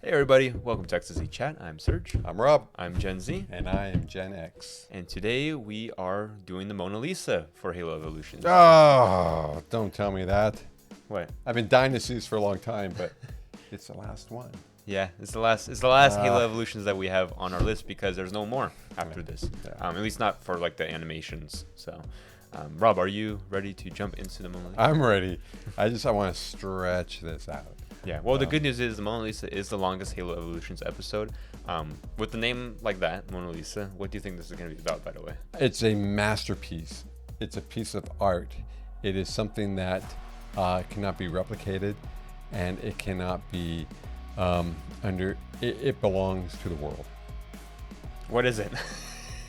Hey everybody, welcome to Ecstasy Chat. I'm Serge. I'm Rob. I'm Gen Z. And I am Gen X. And today we are doing the Mona Lisa for Halo Evolutions. Oh, don't tell me that. What? I've been dying to see this for a long time, but it's the last one. Yeah, it's the last Halo Evolutions that we have on our list because there's no more after this. Yeah. At least not for like the animations. So, Rob, are you ready to jump into the Mona Lisa? I'm ready. I want to stretch this out. Yeah, well, the good news is the Mona Lisa is the longest Halo Evolutions episode. With the name like that, Mona Lisa, what do you think this is going to be about, by the way? It's a masterpiece. It's a piece of art. It is something that cannot be replicated, and it cannot be it belongs to the world. What is it?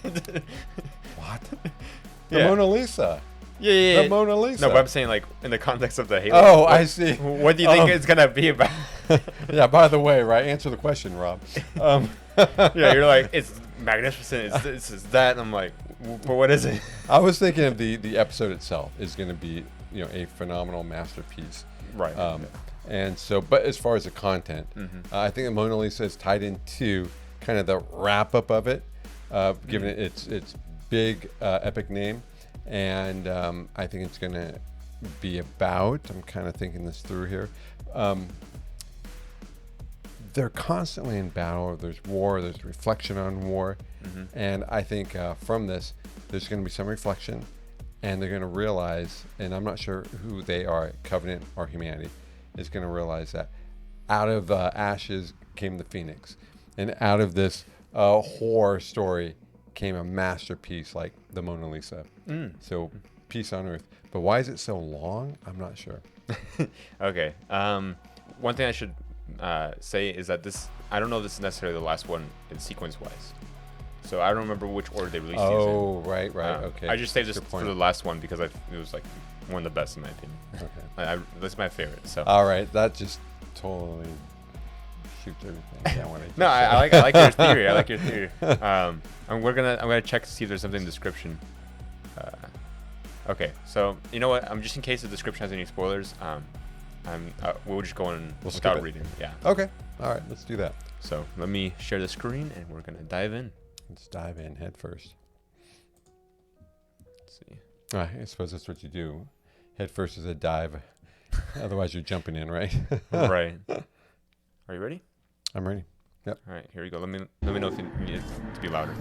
What? The Mona Lisa. Yeah. The Mona Lisa. No, but I'm saying like in the context of the Halo. Oh, I see. What do you think it's gonna be about? Yeah. By the way, right? Answer the question, Rob. Yeah, you're like it's magnificent. It's that. And I'm like, but what is it? I was thinking of the episode itself is going to be a phenomenal masterpiece. Right. And so, but as far as the content, I think the Mona Lisa is tied into kind of the wrap up of it, given it its big epic name. And I think it's going to be about, I'm kind of thinking this through here. They're constantly in battle. There's war. There's reflection on war. And I think from this, there's going to be some reflection. And they're going to realize, and I'm not sure who they are, Covenant or humanity, is going to realize that out of ashes came the phoenix. And out of this horror story came a masterpiece like the Mona Lisa. So peace on earth. But why is it so long? I'm not sure. Okay. One thing I should say is that I don't know if this is necessarily the last one in sequence wise. So I don't remember which order they released these in. Oh, right. Okay. I just saved this for the last one because it was like one of the best in my opinion. Okay. That's my favorite. So. All right. That just totally shoots everything down. No, I like your theory. I like your theory. I'm gonna check to see if there's something in the description. Okay, so you know what? Just in case the description has any spoilers, we'll just go in without reading. Yeah. Okay. All right. Let's do that. So let me share the screen and we're gonna dive in. Let's dive in head first. Let's see. I suppose that's what you do. Head first is a dive. Otherwise, you're jumping in, right? Right. Are you ready? I'm ready. Yep. All right. Here we go. Let me know if you need it to be louder.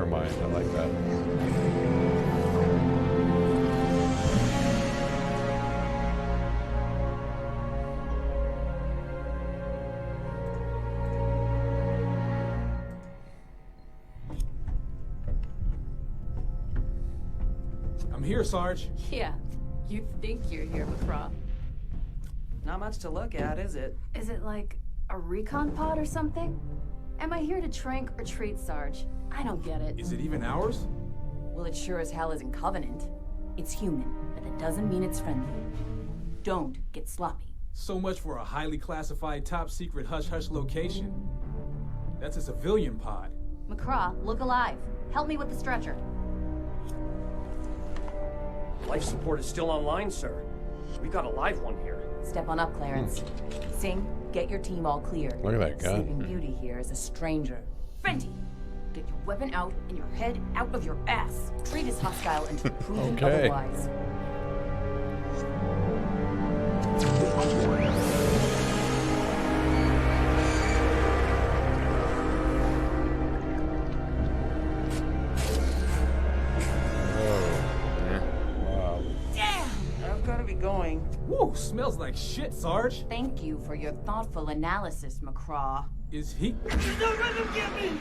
Mind. I like that. I'm here, Sarge. Yeah, you think you're here, McCraw. Not much to look at, is it? Is it like a recon pod or something? Am I here to trank or treat, Sarge? I don't get it. Is it even ours? Well, it sure as hell isn't Covenant. It's human, but that doesn't mean it's friendly. Don't get sloppy. So much for a highly classified top-secret hush-hush location. That's a civilian pod. McCraw, look alive. Help me with the stretcher. Life support is still online, sir. We've got a live one here. Step on up, Clarence. Sing, get your team all clear. Look at that gun. Sleeping Beauty here is a stranger. Fenty, get your weapon out and your head out of your ass. Treat as hostile until proven otherwise. I've got to be going. Woo, smells like shit, Sarge. Thank you for your thoughtful analysis, McCraw. Is he? Don't let them get me!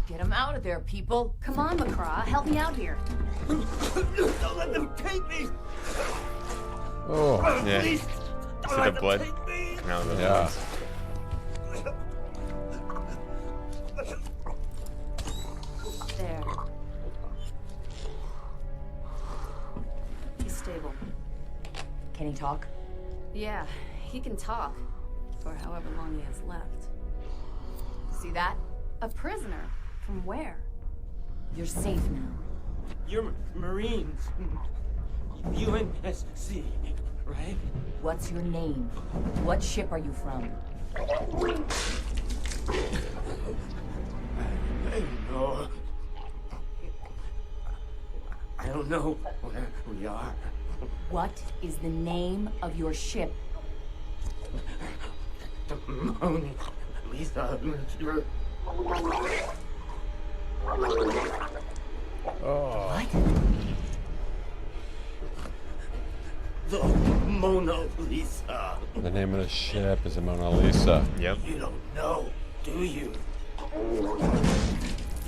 Get him out of there, people. Come on, McCraw, help me out here. Don't let them take me! Oh, Yeah. Please, See don't the let them blood take me! coming out of those yeah. ones. There. stable. Can he talk? Yeah, he can talk. For however long he has left. See that? A prisoner? From where? You're safe now. You're Marines. UNSC, right? What's your name? What ship are you from? I don't know where we are. What is the name of your ship? Mona Lisa. What? The Mona Lisa. The name of the ship is the Mona Lisa. Yep. You don't know, do you?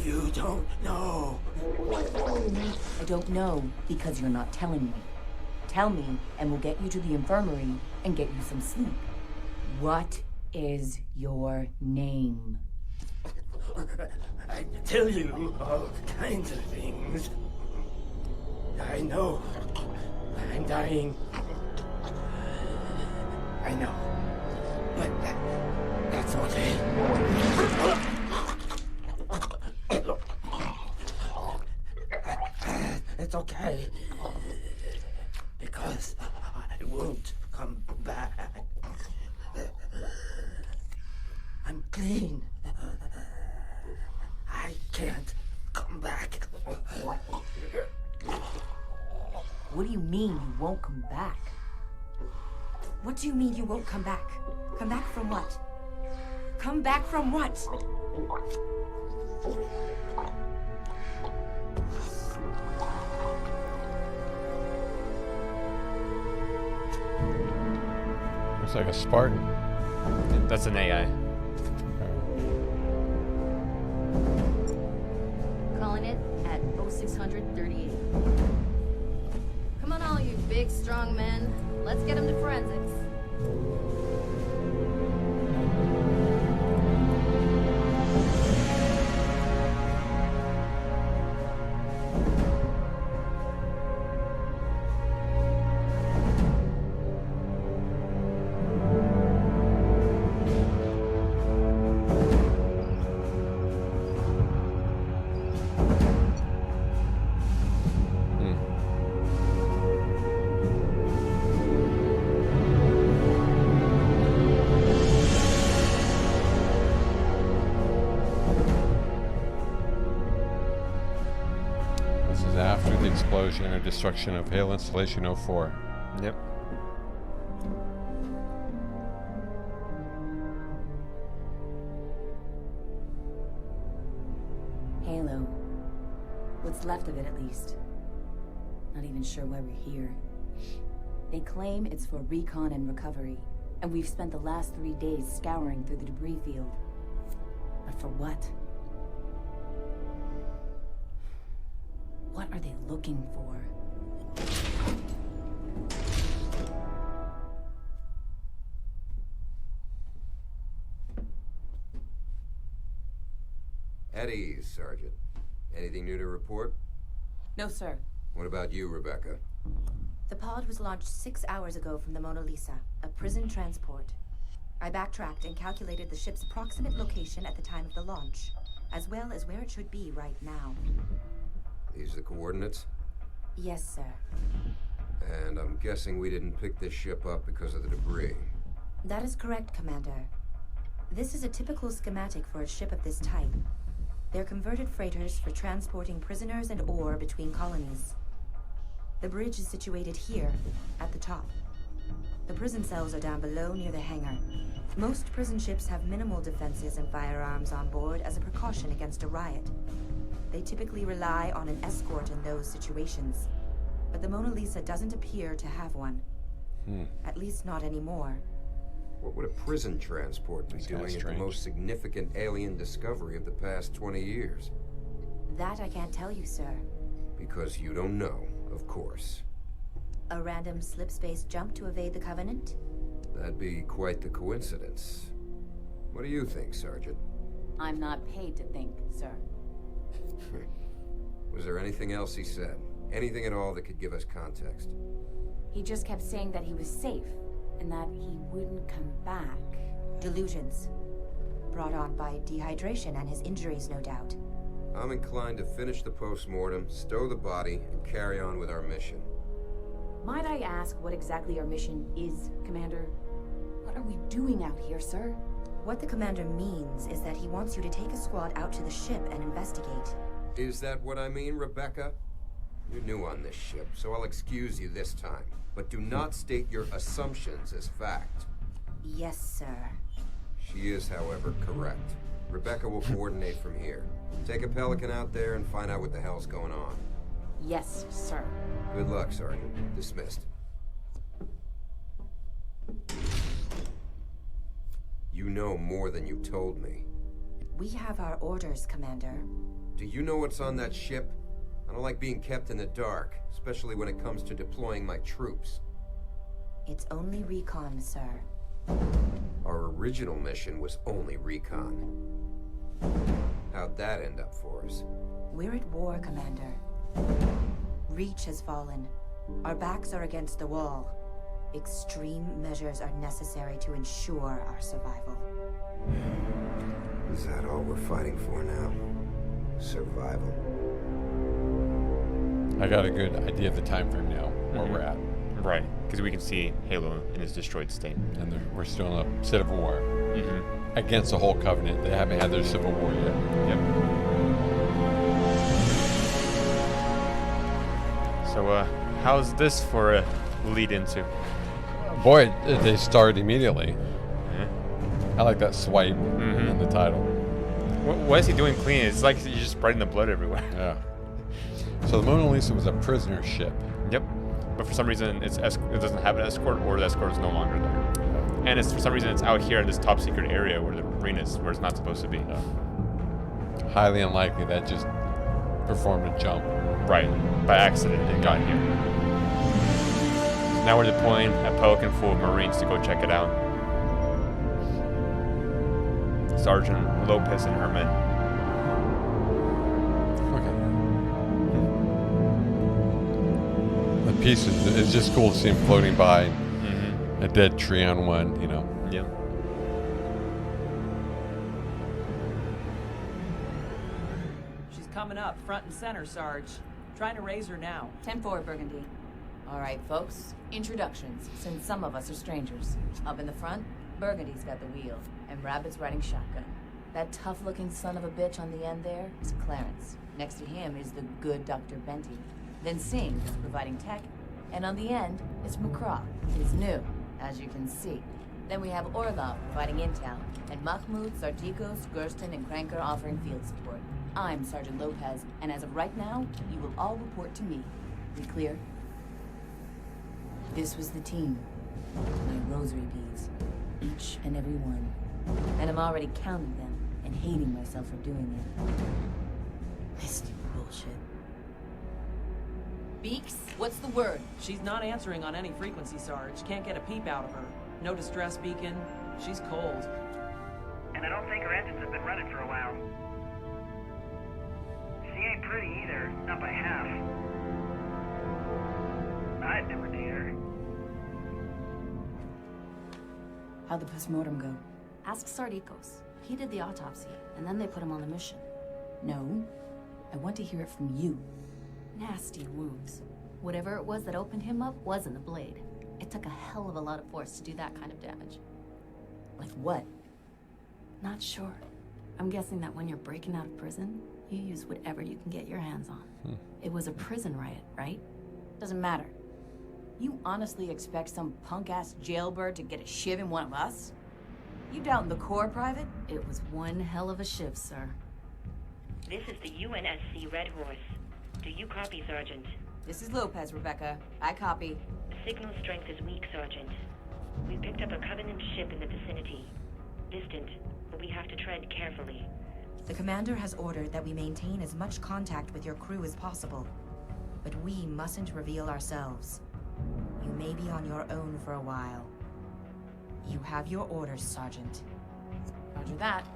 You don't know. I don't know because you're not telling me. Tell me, and we'll get you to the infirmary and get you some sleep. What is your name? I tell you all kinds of things. I know. I'm dying. I know. But that's okay. It's okay. Because I won't come back. I'm clean. I can't come back. What do you mean you won't come back? What do you mean you won't come back? Come back from what? Come back from what? Looks like a Spartan. That's an AI. Calling it at 0638. Come on, all you big, strong men. Let's get him to forensics. This is after the explosion or destruction of Hale Installation 04. Yep. Halo. What's left of it, at least. Not even sure why we're here. They claim it's for recon and recovery, and we've spent the last 3 days scouring through the debris field. But for what? What are they looking for? At ease, Sergeant. Anything new to report? No, sir. What about you, Rebecca? The pod was launched 6 hours ago from the Mona Lisa, a prison transport. I backtracked and calculated the ship's approximate location at the time of the launch, as well as where it should be right now. These are the coordinates? Yes, sir. And I'm guessing we didn't pick this ship up because of the debris. That is correct, Commander. This is a typical schematic for a ship of this type. They're converted freighters for transporting prisoners and ore between colonies. The bridge is situated here, at the top. The prison cells are down below near the hangar. Most prison ships have minimal defenses and firearms on board as a precaution against a riot. They typically rely on an escort in those situations. But the Mona Lisa doesn't appear to have one. At least not anymore. What would a prison transport be That's kinda doing at the strange. most significant alien discovery of the past 20 years? That I can't tell you, sir. Because you don't know, of course. A random slip-space jump to evade the Covenant? That'd be quite the coincidence. What do you think, Sergeant? I'm not paid to think, sir. Was there anything else he said? Anything at all that could give us context. He just kept saying that he was safe, and that he wouldn't come back. Delusions. Brought on by dehydration and his injuries, no doubt. I'm inclined to finish the post-mortem, stow the body, and carry on with our mission. Might I ask what exactly our mission is, Commander? What are we doing out here, sir? What the commander means is that he wants you to take a squad out to the ship and investigate. Is that what I mean, Rebecca? You're new on this ship, so I'll excuse you this time. But do not state your assumptions as fact. Yes, sir. She is, however, correct. Rebecca will coordinate from here. Take a Pelican out there and find out what the hell's going on. Yes, sir. Good luck, Sergeant. Dismissed. You know more than you told me. We have our orders, Commander. Do you know what's on that ship? I don't like being kept in the dark, especially when it comes to deploying my troops. It's only recon, sir. Our original mission was only recon. How'd that end up for us? We're at war, Commander. Reach has fallen. Our backs are against the wall. Extreme measures are necessary to ensure our survival. Is that all we're fighting for now? Survival. I got a good idea of the time frame now, where we're at. Right, because we can see Halo in its destroyed state. And we're still in a state of war. Against the whole Covenant. They haven't had their civil war yet. Yep. So, how's this for a lead into? Boy, they start immediately. Yeah. I like that swipe in the title. What is he doing clean? It's like he's just spreading the blood everywhere. Yeah. So the Mona Lisa was a prisoner ship. Yep. But for some reason, it doesn't have an escort, or the escort is no longer there. And for some reason, it's out here in this top secret area where the marine is, where it's not supposed to be. Highly unlikely that just performed a jump. Right. By accident, it got here. So now we're deploying a Pelican full of Marines to go check it out. Sergeant Lopez and her men. Okay. The piece is just cool to see him floating by. A dead tree on one, you know. Yep. She's coming up, front and center, Sarge. Trying to raise her now. 10-4, Burgundy. All right, folks. Introductions, since some of us are strangers. Up in the front, Burgundy's got the wheel, and Rabbit's riding shotgun. That tough-looking son of a bitch on the end there is Clarence. Next to him is the good Dr. Benty. Then Singh is providing tech, and on the end is McCraw. He's new, as you can see. Then we have Orlov providing intel, and Mahmoud, Sartikos, Gurston, and Kranker offering field support. I'm Sergeant Lopez, and as of right now, you will all report to me. We clear? This was the team. My rosary beads. Each and every one. And I'm already counting them and hating myself for doing it. Misty bullshit. Beaks, what's the word? She's not answering on any frequency, Sarge. Can't get a peep out of her. No distress beacon. She's cold. And I don't think her engines have been running for a while. She ain't pretty either, not by half. I'd never date her. How'd the postmortem go? Ask Sartikos. He did the autopsy, and then they put him on the mission. No. I want to hear it from you. Nasty wounds. Whatever it was that opened him up wasn't a blade. It took a hell of a lot of force to do that kind of damage. Like what? Not sure. I'm guessing that when you're breaking out of prison, you use whatever you can get your hands on. It was a prison riot, right? Doesn't matter. You honestly expect some punk-ass jailbird to get a shiv in one of us? You doubting the Corps, Private? It was one hell of a shift, sir. This is the UNSC Red Horse. Do you copy, Sergeant? This is Lopez, Rebecca. I copy. Signal strength is weak, Sergeant. We picked up a Covenant ship in the vicinity. Distant, but we have to tread carefully. The commander has ordered that we maintain as much contact with your crew as possible. But we mustn't reveal ourselves. You may be on your own for a while. You have your orders, Sergeant. Roger that.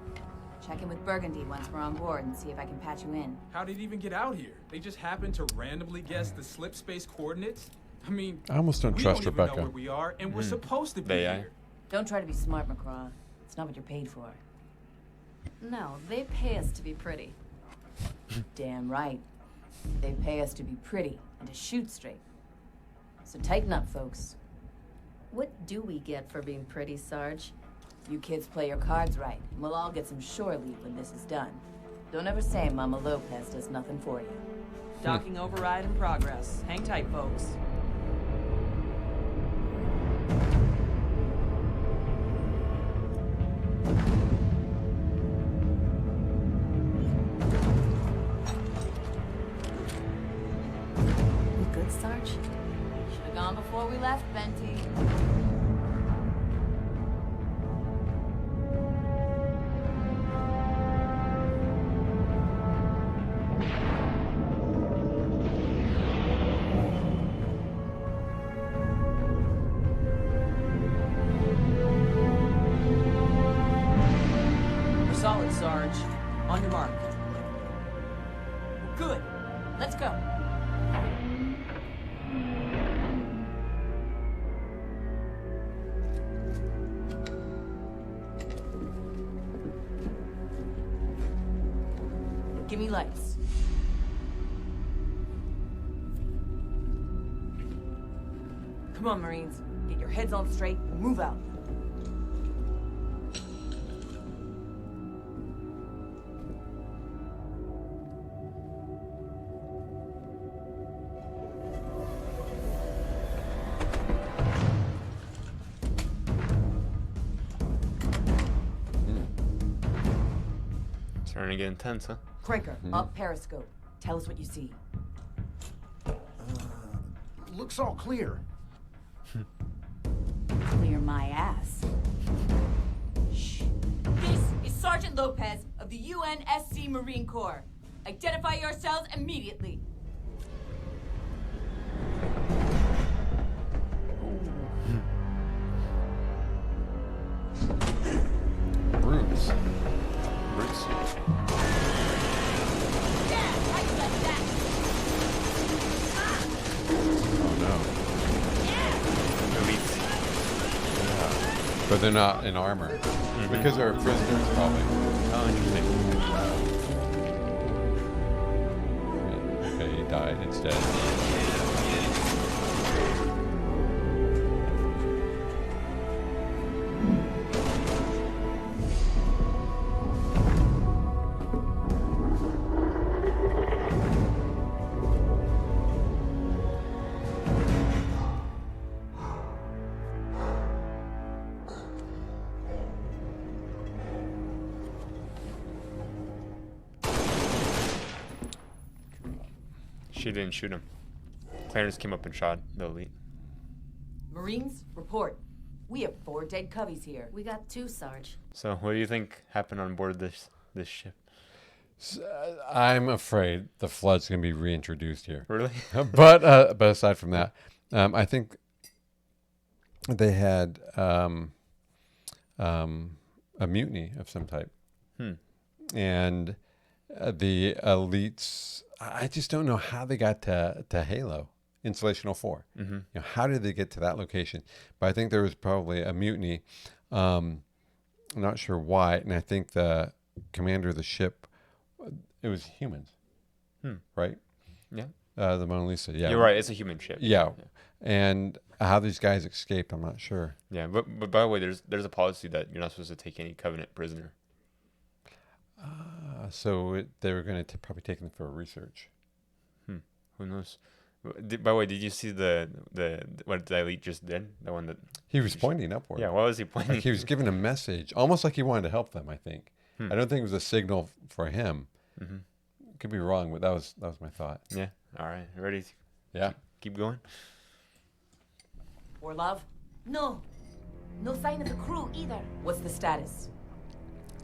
Check in with Burgundy once we're on board and see if I can patch you in. How did it even get out here? They just happened to randomly guess the slip space coordinates? I mean, I almost don't we trust don't even know Rebecca. where we are, and we're supposed to be AI. here. Don't try to be smart, McCraw. It's not what you're paid for. No, they pay us to be pretty. Damn right. They pay us to be pretty and to shoot straight. So tighten up, folks. What do we get for being pretty, Sarge? You kids play your cards right, and we'll all get some shore leave when this is done. Don't ever say Mama Lopez does nothing for you. Docking override in progress. Hang tight, folks. You good, Sarge? Should have gone before we left, Venti. We're solid, Sarge. On your mark. Good. Let's go. Give me lights. Come on, Marines. Get your heads on straight and move out. Starting to get intense, huh? Cranker, up periscope. Tell us what you see. Looks all clear. Clear my ass. Shh. This is Sergeant Lopez of the UNSC Marine Corps. Identify yourselves immediately. Bruce. Bruce. Yeah, how you like that? Oh no. Elites. Yeah. But they're not in armor. Because they're prisoners, probably. Oh, interesting. Okay, he died. It's dead. She didn't shoot him. Clarence came up and shot the elite. Marines, report. We have 4 dead coveys here. We got 2, Sarge. So, what do you think happened on board this ship? I'm afraid the flood's going to be reintroduced here. Really? but aside from that, I think they had a mutiny of some type. And the elites, I just don't know how they got to Halo, Installation 04. You know, how did they get to that location? But I think there was probably a mutiny. I'm not sure why. And I think the commander of the ship, it was humans, right? Yeah. The Mona Lisa, yeah. You're right, it's a human ship. Yeah. And how these guys escaped, I'm not sure. Yeah, but by the way, there's a policy that you're not supposed to take any Covenant prisoner. So they were going to probably take them for research. Who knows? By the way, did you see the what the elite just did? The one that he was pointing upward. Yeah, why was he pointing? Like he was giving a message, almost like he wanted to help them. I think. I don't think it was a signal for him. Could be wrong, but that was my thought. Yeah. All right. Ready? Yeah. Keep going. Orlov? No. No sign of the crew either. What's the status?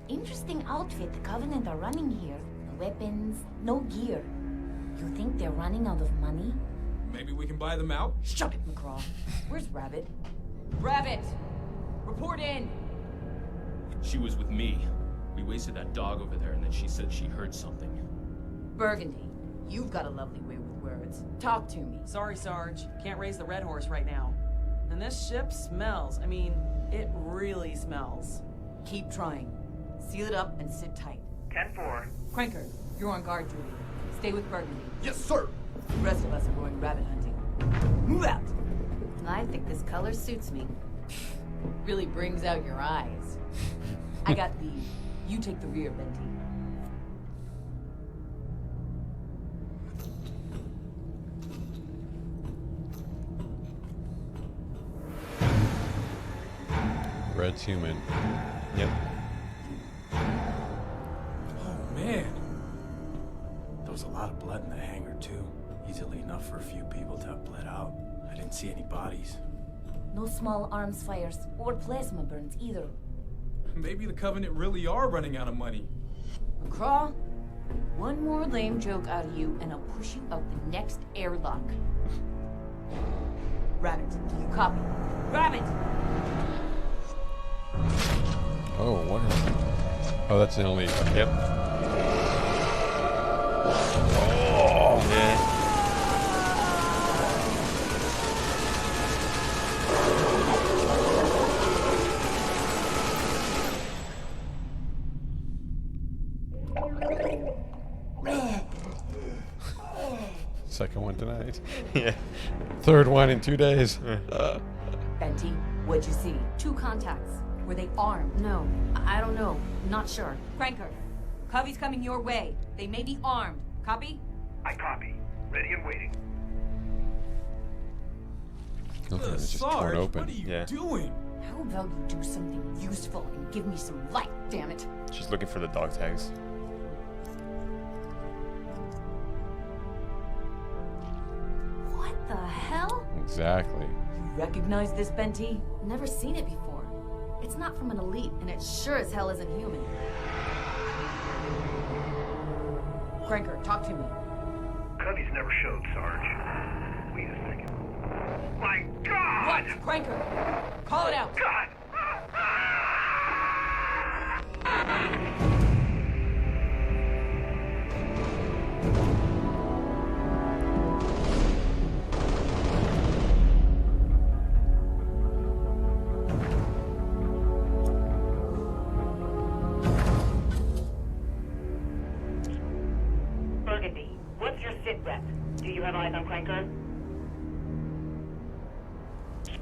Interesting outfit the Covenant are running here. No weapons, no gear. You think they're running out of money? Maybe we can buy them out? Shut it, McCraw. Where's Rabbit? Rabbit! Report in! She was with me. We wasted that dog over there, and then she said she heard something. Burgundy, you've got a lovely way with words. Talk to me. Sorry, Sarge. Can't raise the Red Horse right now. And this ship smells. I mean, it really smells. Keep trying. Seal it up and sit tight. 10-4. Cranker, you're on guard duty. Stay with Burgundy. Yes, sir. The rest of us are going rabbit hunting. Move out! I think this color suits me. Really brings out your eyes. I got lead. You take the rear, Benty. Red's human. Yep. Oh, man. There was a lot of blood in the hangar, too. Easily enough for a few people to have bled out. I didn't see any bodies. No small arms fires or plasma burns either. Maybe the Covenant really are running out of money. McCraw, one more lame joke out of you and I'll push you out the next airlock. Rabbit, do you copy? Rabbit! Oh, what is that? Oh, that's the only. Yep. Oh, yeah. Second one tonight. Yeah. Third one in 2 days. Benty, what'd you see? 2 contacts. Were they armed? No, I don't know. Not sure. Cranker, Covey's coming your way. They may be armed. Copy? I copy. Ready and waiting. Okay, it's just torn Sarge, open. what are you Yeah. doing? How about you do something useful and give me some light, damn it? She's looking for the dog tags. What the hell? Exactly. You recognize this, Benty? Never seen it before. It's not from an elite, and it sure as hell isn't human. Cranker, talk to me. Cubby's never showed, Sarge. Wait a second. My God! What? Cranker! Call it out! God! Burgundy, what's your sit rep? Do you have eyes on Cranker?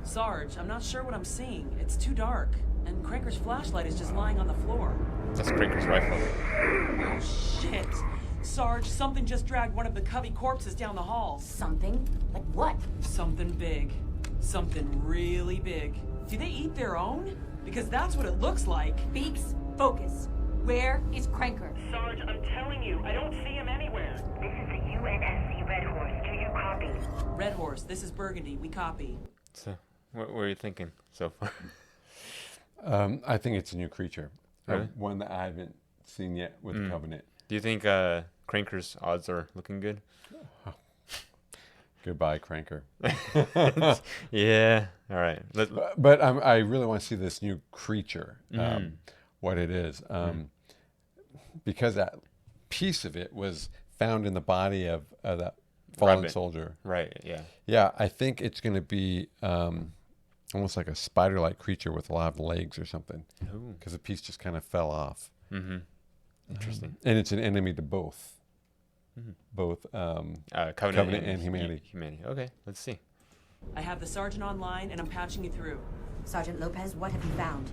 Sarge, I'm not sure what I'm seeing. It's too dark. And Cranker's flashlight is just lying on the floor. That's Cranker's rifle. Oh, shit. Sarge, something just dragged one of the Covey corpses down the hall. Something? Like what? Something big. Something really big. Do they eat their own? Because that's what it looks like. Beaks, focus. Where is Cranker? Sarge, I'm telling you, I don't see him anywhere. This is the UNSC Red Horse. Do you copy? Red Horse, this is Burgundy. We copy. So, what were you thinking so far? I think it's a new creature. Really? One that I haven't seen yet with the Covenant. Do you think Cranker's odds are looking good? Goodbye, Cranker. Yeah. All right. But I really want to see this new creature, what it is. Because that piece of it was found in the body of that fallen Rabbit. soldier. Right, yeah. Yeah, I think it's going to be almost like a spider-like creature with a lot of legs or something. Because the piece just kind of fell off. Mm-hmm. Interesting. And it's an enemy to both. Both Covenant and humanity. Humanity. Okay, let's see. I have the Sergeant online, and I'm patching you through. Sergeant Lopez, what have you found?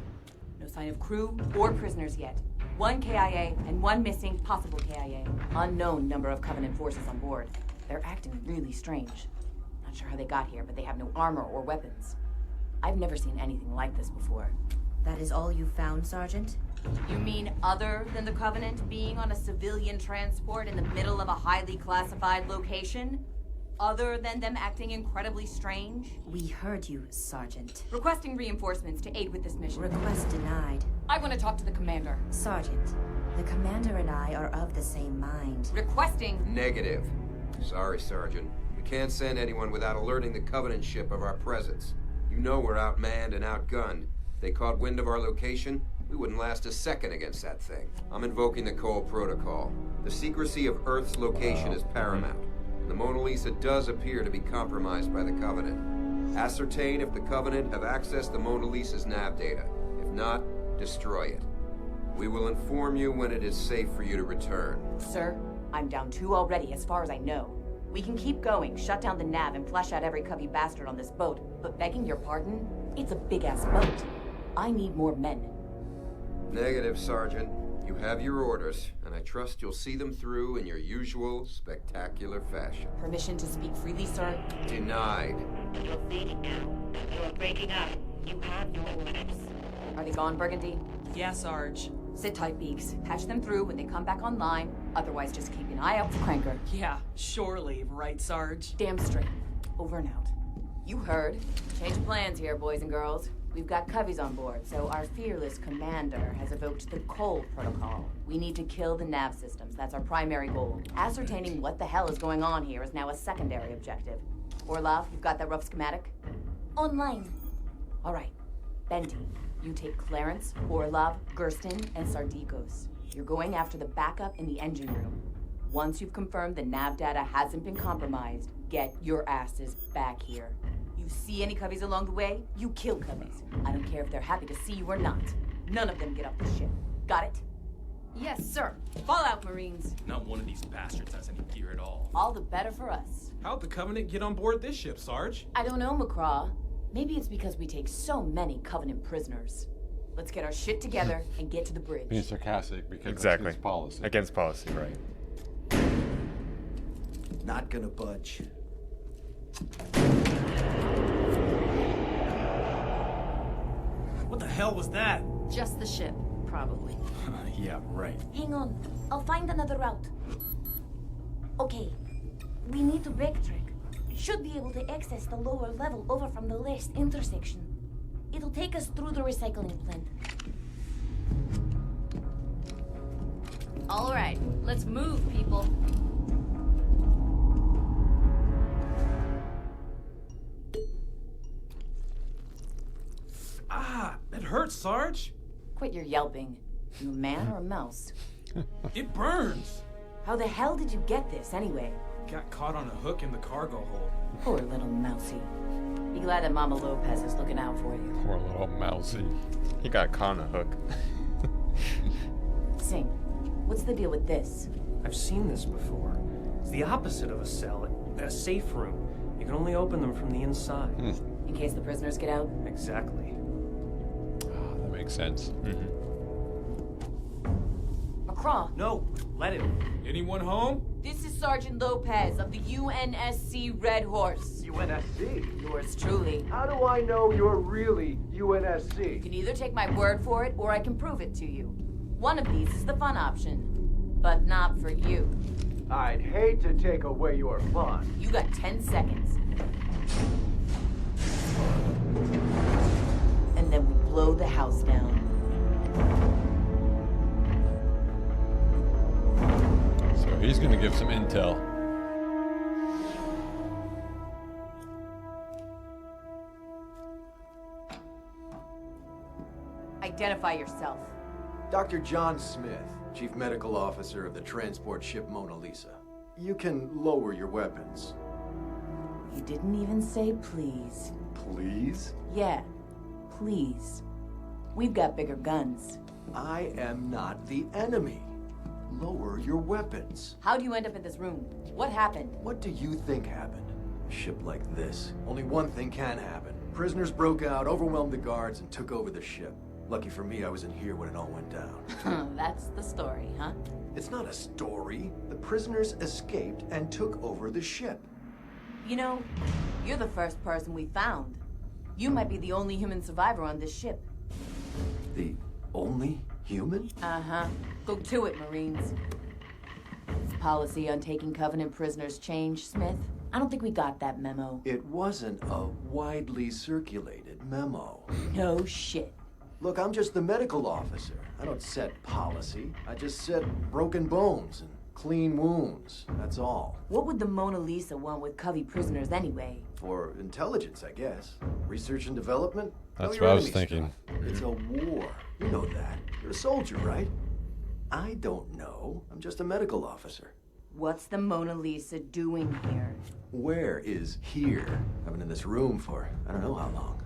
No sign of crew or prisoners yet. 1 KIA and 1 missing, possible KIA. Unknown number of Covenant forces on board. They're acting really strange. Not sure how they got here, but they have no armor or weapons. I've never seen anything like this before. That is all you found, Sergeant? You mean other than the Covenant being on a civilian transport in the middle of a highly classified location? Other than them acting incredibly strange? We heard you, Sergeant. Requesting reinforcements to aid with this mission. Request denied. I want to talk to the commander. Sergeant, the commander and I are of the same mind. Requesting. Negative. Sorry, Sergeant. We can't send anyone without alerting the Covenant ship of our presence. You know we're outmanned and outgunned. They caught wind of our location, We wouldn't last a second against that thing. I'm invoking the Cole Protocol. The secrecy of Earth's location is paramount. The Mona Lisa does appear to be compromised by the Covenant. Ascertain if the Covenant have accessed the Mona Lisa's nav data. If not, destroy it. We will inform you when it is safe for you to return. Sir, I'm down 2 already, as far as I know. We can keep going, shut down the nav, and flush out every covey bastard on this boat. But begging your pardon, it's a big-ass boat. I need more men. Negative, Sergeant. You have your orders, and I trust you'll see them through in your usual spectacular fashion. Permission to speak freely, sir? Denied. You're fading now. You're breaking up. You have your orders. Are they gone, Burgundy? Yeah, Sarge. Sit tight, Beaks. Patch them through when they come back online. Otherwise, just keep an eye out for Cranker. Yeah, surely, right, Sarge? Damn straight. Over and out. You heard. Change of plans here, boys and girls. We've got coveys on board, so our fearless commander has evoked the Cole Protocol. We need to kill the nav systems. That's our primary goal. Ascertaining what the hell is going on here is now a secondary objective. Orlov, you've got that rough schematic? Online. All right. Benty, you take Clarence, Orlov, Gersten, and Sardikos. You're going after the backup in the engine room. Once you've confirmed the nav data hasn't been compromised, get your asses back here. You see any coveys along the way, you kill coveys. I don't care if they're happy to see you or not. None of them get off the ship. Got it? Yes, sir. Fall out, Marines. Not one of these bastards has any gear at all. All the better for us. How'd the Covenant get on board this ship, Sarge? I don't know, McCraw. Maybe it's because we take so many Covenant prisoners. Let's get our shit together and get to the bridge. Being sarcastic because Exactly. it's policy. Against policy, right. Not gonna budge. What the hell was that? Just the ship, probably. Yeah, right. Hang on. I'll find another route. Okay. We need to backtrack. Should be able to access the lower level over from the last intersection. It'll take us through the recycling plant. All right, let's move, people. Ah, it hurts, Sarge. Quit your yelping. You a man or a mouse? It burns. How the hell did you get this, anyway? Got caught on a hook in the cargo hold. Poor little mousy. Be glad that Mama Lopez is looking out for you. Poor little mousy. He got caught on a hook. Sing, what's the deal with this? I've seen this before. It's the opposite of a cell, a safe room. You can only open them from the inside. In case the prisoners get out? Exactly. That makes sense. McCraw. No, let him. Anyone home? This is Sergeant Lopez of the UNSC Red Horse. UNSC? Yours truly. How do I know you're really You UNSC? can either take my word for it, or I can prove it to you. One of these is the fun option. But not for you. I'd hate to take away your fun. You got 10 seconds. And then we blow the house down. So he's going to give some intel. Identify yourself. Dr. John Smith, Chief Medical Officer of the transport ship Mona Lisa. You can lower your weapons. You didn't even say please. Please? Yeah, please. We've got bigger guns. I am not the enemy. Lower your weapons. How'd you end up in this room? What happened? What do you think happened? A ship like this. Only one thing can happen. Prisoners broke out, overwhelmed the guards, and took over the ship. Lucky for me, I was in here when it all went down. That's the story, huh? It's not a story. The prisoners escaped and took over the ship. You know, you're the first person we found. You might be the only human survivor on this ship. The only human? Uh-huh. Go to it, Marines. Is policy on taking Covenant prisoners change, Smith? I don't think we got that memo. It wasn't a widely circulated memo. No shit. Look, I'm just the medical officer. I don't set policy. I just set broken bones and Clean wounds, that's all. What would the Mona Lisa want with Covey prisoners anyway? For intelligence, I guess. Research and development? That's Know your what I was enemy thinking. stuff. It's a war. You know that. You're a soldier, right? I don't know. I'm just a medical officer. What's the Mona Lisa doing here? Where is here? I've been in this room for I don't know how long.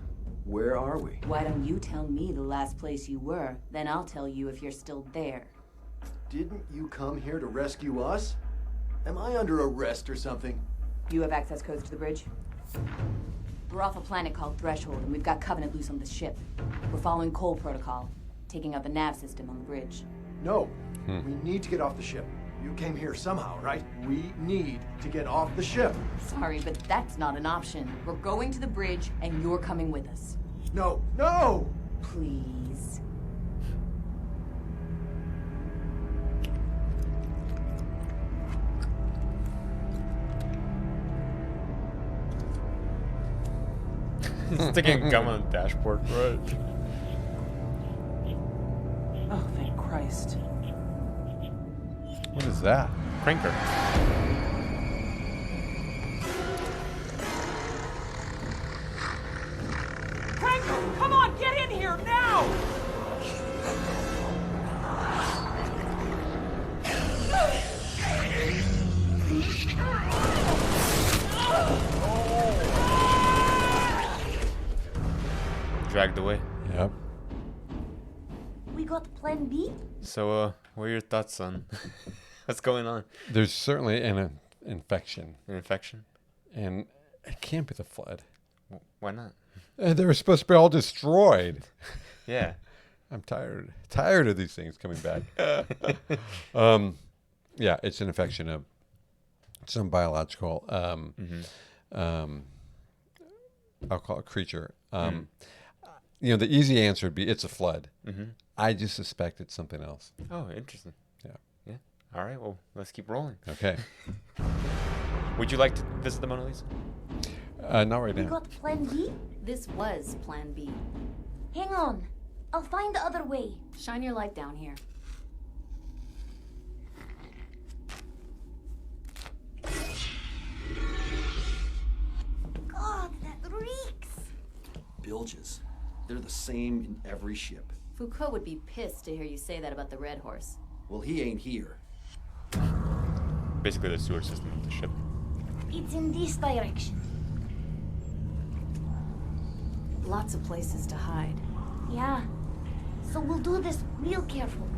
Where are we? Why don't you tell me the last place you were? Then I'll tell you if you're still there. Didn't you come here to rescue us? Am I under arrest or something? You have access codes to the bridge? We're off a planet called Threshold, and we've got Covenant loose on the ship. We're following Cole Protocol, taking out the nav system on the bridge. No. We need to get off the ship. You came here somehow, right? We need to get off the ship. Sorry, but that's not an option. We're going to the bridge, and you're coming with us. No, no! Please. Sticking gum on the dashboard, right? Oh, thank Christ. What is that? Cranker. Franco, come on, get in here now! Dragged away. Yep. We got plan B? So, what are your thoughts on what's going on? There's certainly an infection. An infection? And it can't be the flood. Why not? They were supposed to be all destroyed. Yeah. I'm tired of these things coming back. Yeah, it's an infection of some biological, I'll call it creature. You know, the easy answer would be it's a flood. I just suspect it's something else. Oh, interesting. Yeah. Yeah. All right. Well, let's keep rolling. Okay. Would you like to visit the Mona Lisa? Not right We now. got plan B? This was plan B. Hang on. I'll find the other way. Shine your light down here. God, that reeks. Bilges. They're the same in every ship. Foucault would be pissed to hear you say that about the Red Horse. Well, he ain't here. Basically, the sewer system of the ship. It's in this direction. Lots of places to hide. Yeah. So we'll do this real careful.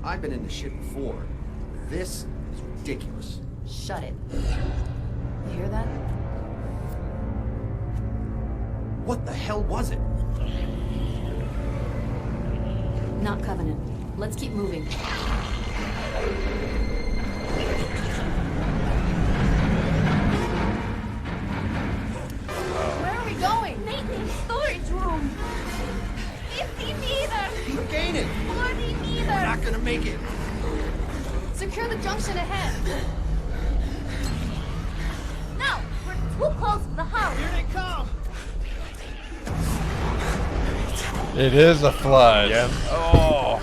I've been in the ship before. This is ridiculous. Shut it. You hear that? What the hell was it? Not Covenant. Let's keep moving. Where are we going? Maintenance storage room. 50 meters. Keep gaining. 40 meters. We're not gonna make it. Secure the junction ahead. No, we're too close to the house. Here they come. It is a flood. Yeah. Oh.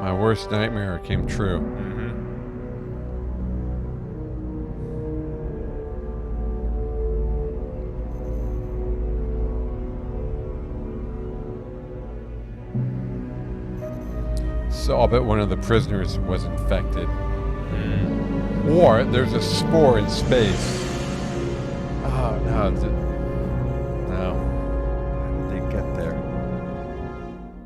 My worst nightmare came true. So I'll bet one of the prisoners was infected. Or there's a spore in space. Oh, no. No. How did they get there?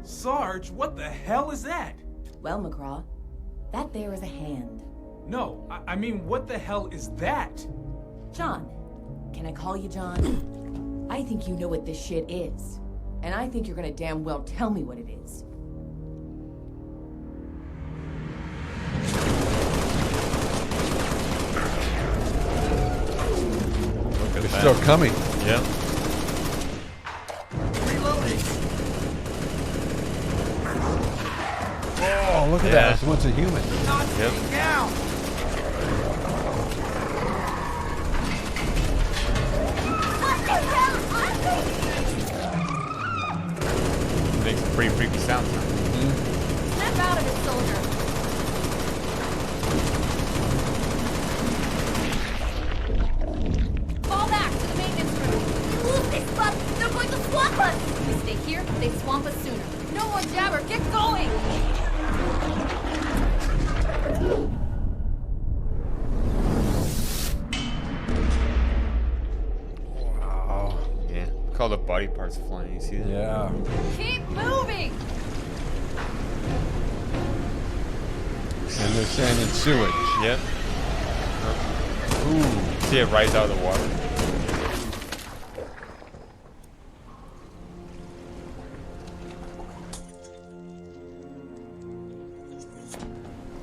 Sarge, what the hell is that? Well, McCraw, that there is a hand. No, I mean, what the hell is that? John. Can I call you John? I think you know what this shit is. And I think you're gonna damn well tell me what it is. They're still coming. Yeah. Reloading. Oh, look at that. It's once a human. Not Yep. getting down. What the hell are they? Makes some pretty freaky sounds. Snap out of it, us sooner. No more jabber. Get going. Wow. Yeah. Look all the body parts flying. You see that? Yeah. Keep moving. And they're sand and sewage. Yep. Ooh. See it rise out of the water.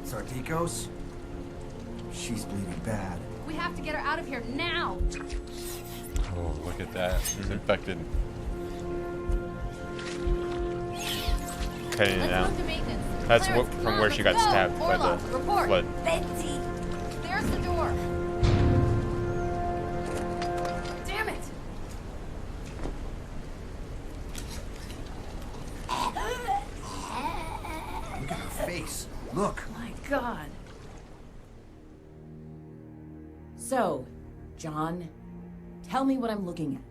Sartikos? She's bleeding bad. We have to get her out of here now. Oh, look at that. It's infected. Cutting it Let's out. move to maintenance. That's Clarence, what, come from on, where let's she got go. stabbed by Orlov, the report. flood. Betty. There's the door. Damn it. Look at her face. Look. My God. So, John, tell me what I'm looking at.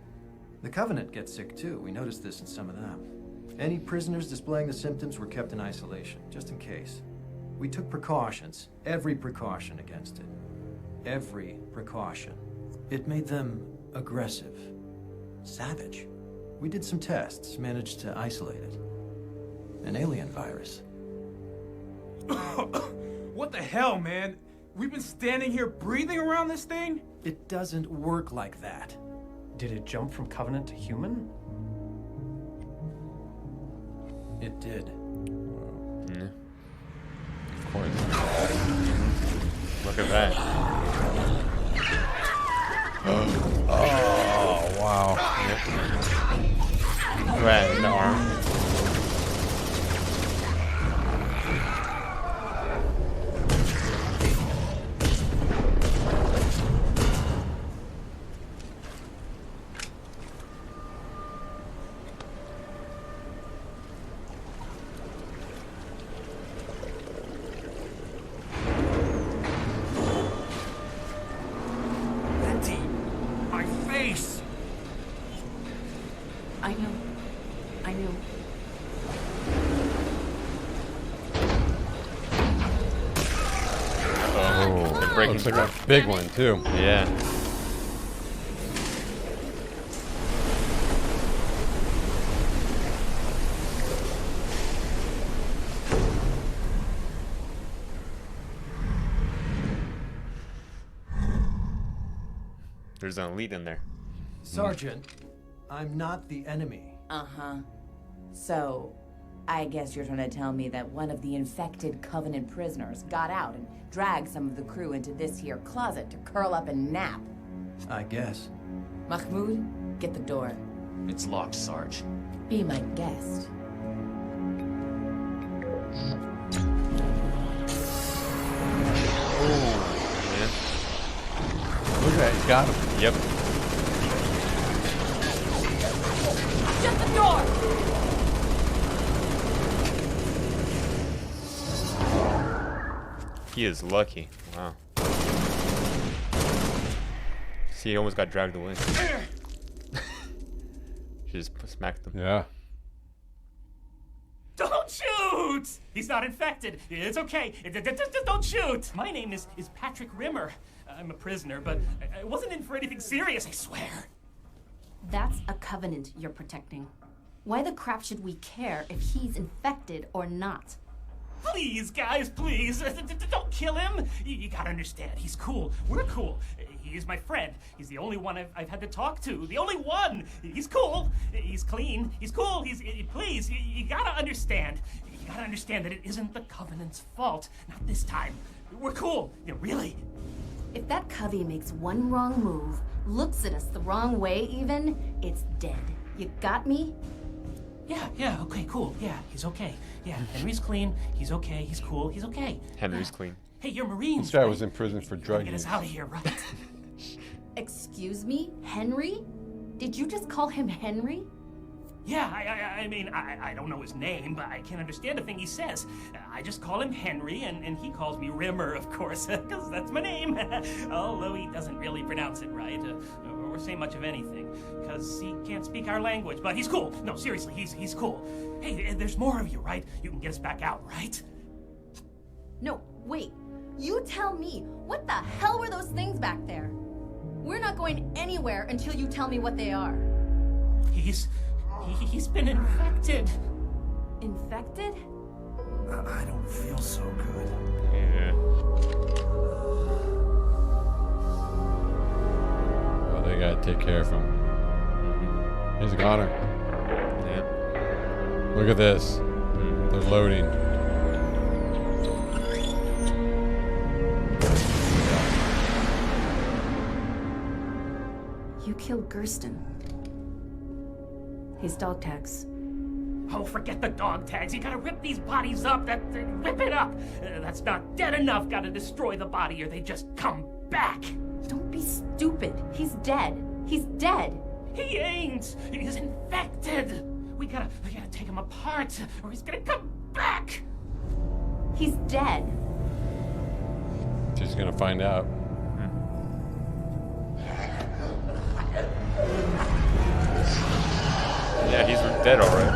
The Covenant gets sick too. We noticed this in some of them. Any prisoners displaying the symptoms were kept in isolation, just in case. We took precautions, every precaution against it. Every precaution. It made them aggressive, savage. We did some tests, managed to isolate it. An alien virus. What the hell, man? We've been standing here breathing around this thing? It doesn't work like that. Did it jump from Covenant to human? It did. Yeah. Of course. Look at that. Oh, wow. Yep. Right in the arm. I knew. Oh, they're breaking looks like a big one too. Yeah. There's an elite in there. Sergeant, I'm not the enemy. Uh-huh. So, I guess you're trying to tell me that one of the infected Covenant prisoners got out and dragged some of the crew into this here closet to curl up and nap. I guess. Mahmoud, get the door. It's locked, Sarge. Be my guest. Look at that, he's got him. Yep. Shut the door! He is lucky. Wow. See, he almost got dragged away. She just smacked him. Yeah. Don't shoot! He's not infected. It's okay. Don't shoot. My name is Patrick Rimmer. I'm a prisoner, but I wasn't in for anything serious, I swear. That's a Covenant you're protecting. Why the crap should we care if he's infected or not? Please, guys, please. Don't kill him. You gotta understand. He's cool. We're cool. He's my friend. He's the only one I've had to talk to. The only one. He's cool. He's clean. He's cool. Please, you gotta understand. You gotta understand that it isn't the Covenant's fault. Not this time. We're cool. Really. If that Covey makes one wrong move, looks at us the wrong way even, it's dead. You got me? Yeah, okay, cool. Yeah, he's okay. Yeah, Henry's clean. He's okay. He's cool. He's okay. Henry's clean. Hey, you're Marines. This guy was in prison for drug Get use. us out of here, right? Excuse me? Henry? Did you just call him Henry? Yeah, I mean, I don't know his name, but I can't understand a thing he says. I just call him Henry, and he calls me Rimmer, of course, because that's my name. Although he doesn't really pronounce it right, or say much of anything, because he can't speak our language, but he's cool. No, seriously, he's cool. Hey, there's more of you, right? You can get us back out, right? No, wait. You tell me, what the hell were those things back there? We're not going anywhere until you tell me what they are. He's been infected. Infected? I don't feel so good. Yeah. Oh, they gotta take care of him. He's a goner. Yeah. Look at this. They're loading. You killed Gersten. His dog tags. Oh, forget the dog tags. You gotta rip these bodies up. Rip it up. That's not dead enough. Gotta destroy the body or they just come back. Don't be stupid. He's dead. He's dead. He ain't. He's infected. We gotta take him apart or he's gonna come back. He's dead. She's gonna find out. Yeah, he's dead already.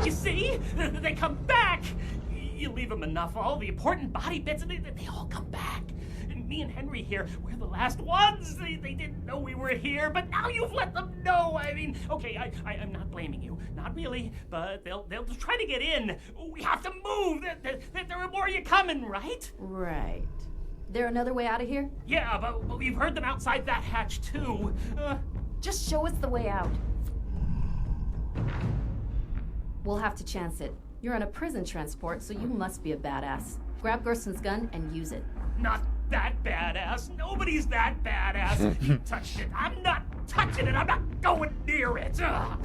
You see? They come back. You leave them enough, all the important body bits, and they all come back. And me and Henry here, we're the last ones. They didn't know we were here, but now you've let them know. I mean, okay, I'm not blaming you. Not really, but they'll try to get in. We have to move. There are more of you coming, right? Right. There another way out of here? Yeah, but we've heard them outside that hatch, too. Just show us the way out. We'll have to chance it. You're on a prison transport, so you must be a badass. Grab Gersten's gun and use it. Not that badass. Nobody's that badass. You touched it. I'm not touching it. I'm not going near it. Ugh.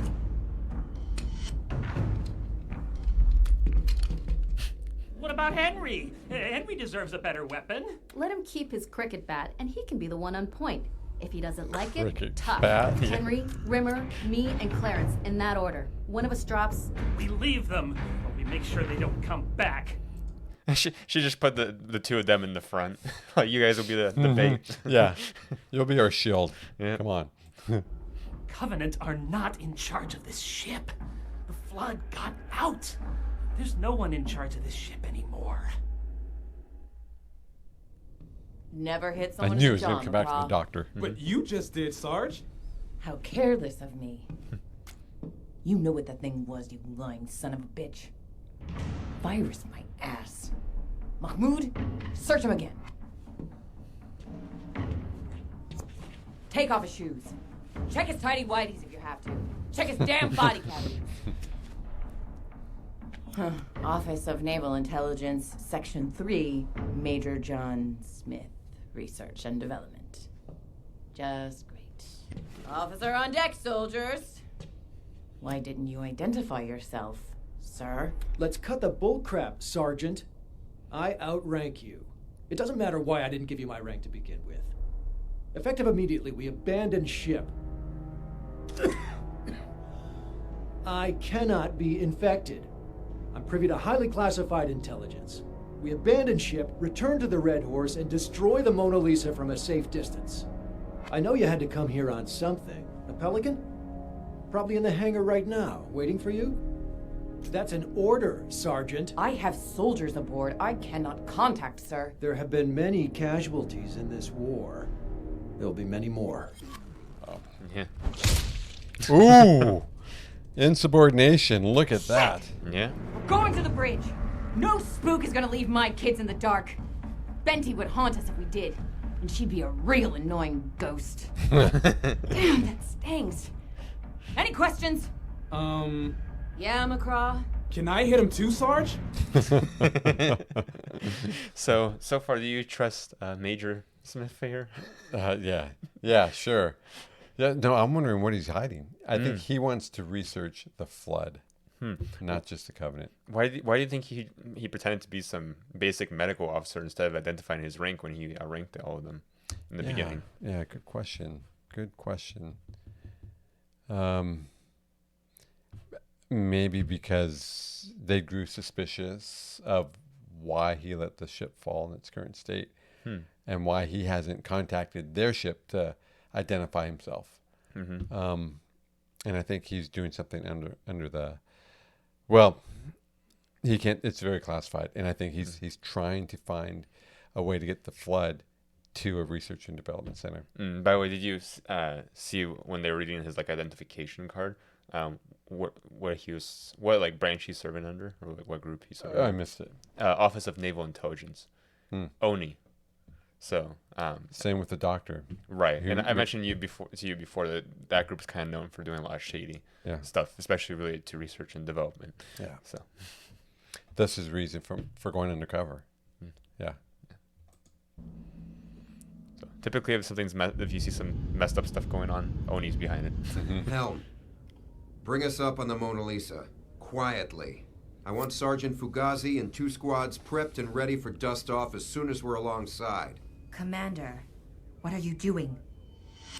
What about Henry? Henry deserves a better weapon. Let him keep his cricket bat, and he can be the one on point. If he doesn't like Cricket it, tough. bat? Henry, Rimmer, me, and Clarence, in that order. One of us drops. We leave them, but we make sure they don't come back. She just put the two of them in the front. Like, you guys will be the bait. Yeah. You'll be our shield. Yeah. Come on. Covenant are not in charge of this ship. The Flood got out. There's no one in charge of this ship anymore. Never hit I someone knew he with was a going jaw to on come the back to the prowl. doctor. But you just did, Sarge. How careless of me. You know what that thing was, you lying son of a bitch. Virus my ass. Mahmoud, search him again. Take off his shoes. Check his tidy whities if you have to. Check his damn body cavities. Office of Naval Intelligence, Section 3, Major John Smith, Research and Development. Just great. Officer on deck, soldiers. Why didn't you identify yourself, sir? Let's cut the bullcrap, Sergeant. I outrank you. It doesn't matter why I didn't give you my rank to begin with. Effective immediately, we abandon ship. I cannot be infected. I'm privy to highly classified intelligence. We abandon ship, return to the Red Horse, and destroy the Mona Lisa from a safe distance. I know you had to come here on something. A Pelican? Probably in the hangar right now, waiting for you? That's an order, Sergeant. I have soldiers aboard. I cannot contact, sir. There have been many casualties in this war. There'll be many more. Oh, yeah. Ooh! Insubordination. Look at that. Yeah. We're going to the bridge. No spook is gonna leave my kids in the dark. Benty would haunt us if we did. And she'd be a real annoying ghost. Damn, that stings. Any questions? Yeah, McCraw? Can I hit him too, Sarge? So far, do you trust Major Smith here? Yeah. Yeah, sure. Yeah, no, I'm wondering what he's hiding. I think he wants to research the Flood, not just the Covenant. Why do you think he pretended to be some basic medical officer instead of identifying his rank when he ranked all of them in the beginning? Yeah, good question. Good question. Maybe because they grew suspicious of why he let the ship fall in its current state, and why he hasn't contacted their ship to identify himself. And I think he's doing something under the, well, he can't. It's very classified, and I think he's trying to find a way to get the Flood to a research and development center. By the way, did you see when they were reading his like identification card? What like branch he's serving under, or like what group he's serving? I missed it. Office of Naval Intelligence, ONI. So same with the doctor, right? And I mentioned to you before that group's kind of known for doing a lot of shady stuff, especially related to research and development. Yeah. So that's his reason for going undercover. Yeah. So typically, if you see some messed up stuff going on, ONI's behind it. Helm, bring us up on the Mona Lisa, quietly. I want Sergeant Fugazi and 2 squads prepped and ready for dust-off as soon as we're alongside. Commander, what are you doing?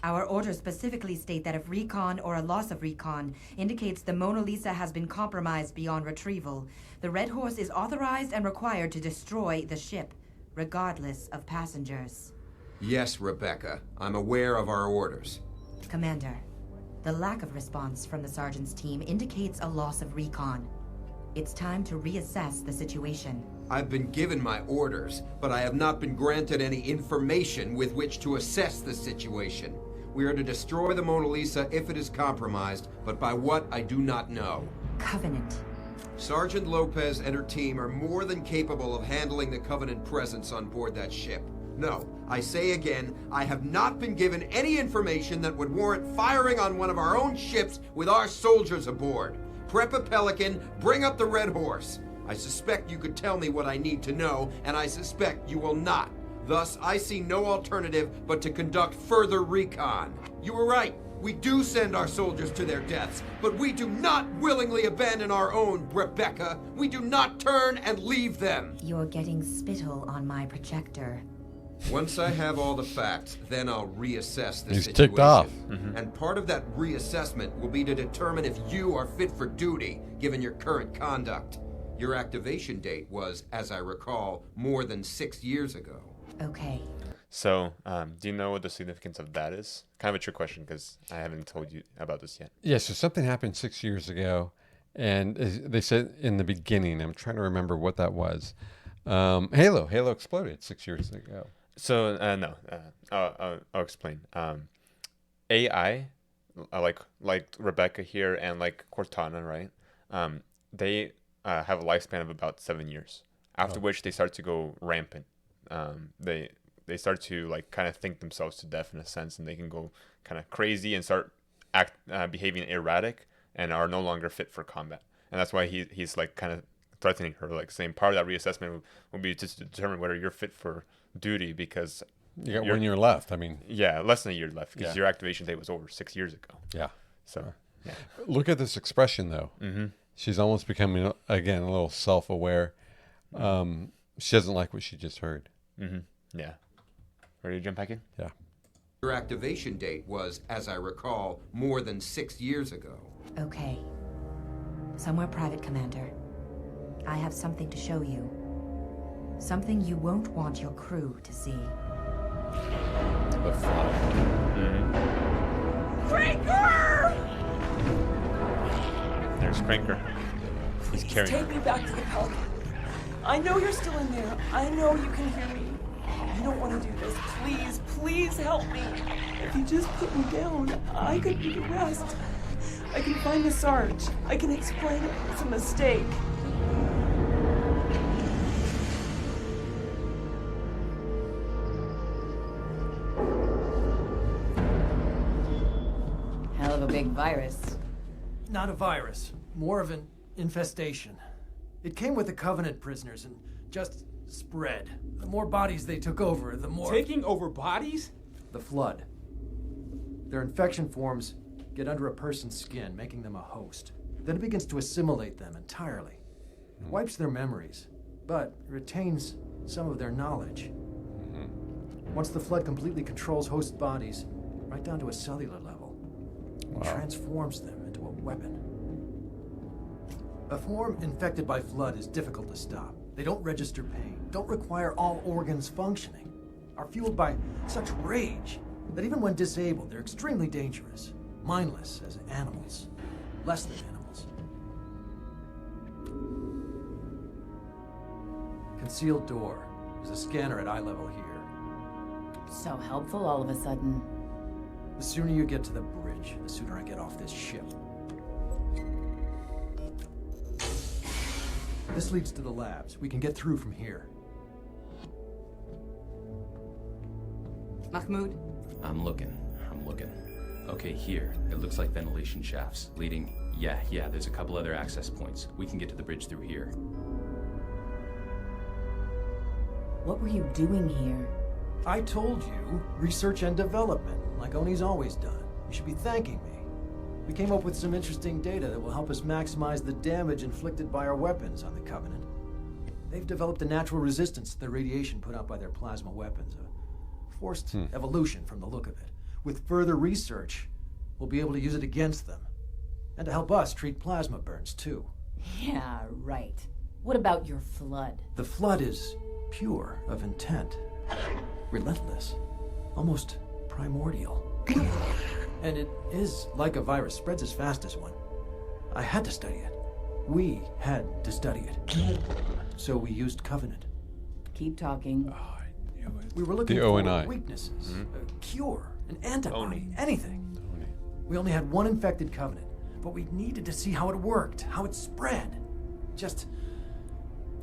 Our orders specifically state that if recon or a loss of recon indicates the Mona Lisa has been compromised beyond retrieval, the Red Horse is authorized and required to destroy the ship, regardless of passengers. Yes, Rebecca. I'm aware of our orders. Commander, the lack of response from the Sergeant's team indicates a loss of recon. It's time to reassess the situation. I've been given my orders, but I have not been granted any information with which to assess the situation. We are to destroy the Mona Lisa if it is compromised, but by what I do not know. Covenant. Sergeant Lopez and her team are more than capable of handling the Covenant presence on board that ship. No, I say again, I have not been given any information that would warrant firing on one of our own ships with our soldiers aboard. Prep a Pelican, bring up the Red Horse. I suspect you could tell me what I need to know, and I suspect you will not. Thus, I see no alternative but to conduct further recon. You were right. We do send our soldiers to their deaths, but we do not willingly abandon our own, Rebecca. We do not turn and leave them. You're getting spittle on my projector. Once I have all the facts, then I'll reassess the He's situation. ticked off. And part of that reassessment will be to determine if you are fit for duty, given your current conduct. Your activation date was, as I recall, more than 6 years ago. Okay. So, do you know what the significance of that is? Kind of a trick question because I haven't told you about this yet. Yeah, so something happened 6 years ago, and they said in the beginning, I'm trying to remember what that was. Halo exploded 6 years ago. So, no, I'll explain. AI, like Rebecca here and like Cortana, right? They have a lifespan of about 7 years, after which they start to go rampant. They start to like kind of think themselves to death in a sense, and they can go kind of crazy and start behaving erratic and are no longer fit for combat. And that's why he's like kind of threatening her, like saying part of that reassessment will be just to determine whether you're fit for duty, because you got 1 year left. I mean, yeah, less than a year left because your activation date was over 6 years ago. Yeah. So, yeah. Look at this expression though. She's almost becoming again a little self-aware. She doesn't like what she just heard. Yeah. Ready to jump back in? Yeah. Your activation date was, as I recall, more than 6 years ago. Okay. Somewhere private, Commander. I have something to show you. Something you won't want your crew to see. The Flood. Cranker! There's Cranker. He's carrying Take me back to the Pelican. I know you're still in there. I know you can hear me. I don't want to do this. Please, please help me. If you just put me down, I could do the rest. I can find the Sarge. I can explain it. It's a mistake. Hell of a big virus. Not a virus, more of an infestation. It came with the Covenant prisoners and just spread. The more bodies they took over, the more... Taking over bodies? The Flood. Their infection forms get under a person's skin, making them a host. Then it begins to assimilate them entirely. It wipes their memories, but retains some of their knowledge. Once the Flood completely controls host bodies, right down to a cellular level. and transforms them into a weapon. A form infected by Flood is difficult to stop. They don't register pain, don't require all organs functioning, are fueled by such rage that even when disabled, they're extremely dangerous, mindless as animals, less than animals. Concealed door. There's a scanner at eye level here. So helpful all of a sudden. The sooner you get to the bridge, the sooner I get off this ship. This leads to the labs. We can get through from here. Mahmoud? I'm looking. Okay, here. It looks like ventilation shafts leading... Yeah, there's a couple other access points. We can get to the bridge through here. What were you doing here? I told you, research and development, like Oni's always done. You should be thanking me. We came up with some interesting data that will help us maximize the damage inflicted by our weapons on the Covenant. They've developed a natural resistance to the radiation put out by their plasma weapons. A forced evolution from the look of it. With further research, we'll be able to use it against them. And to help us treat plasma burns, too. Yeah, right. What about your Flood? The Flood is pure of intent. Relentless. Almost primordial. And it is like a virus, spreads as fast as one. I had to study it. We had to study it. So we used Covenant. Keep talking. We were looking The for O&I. weaknesses, a cure, an antibody, anything. We only had one infected Covenant, but we needed to see how it worked, how it spread. Just,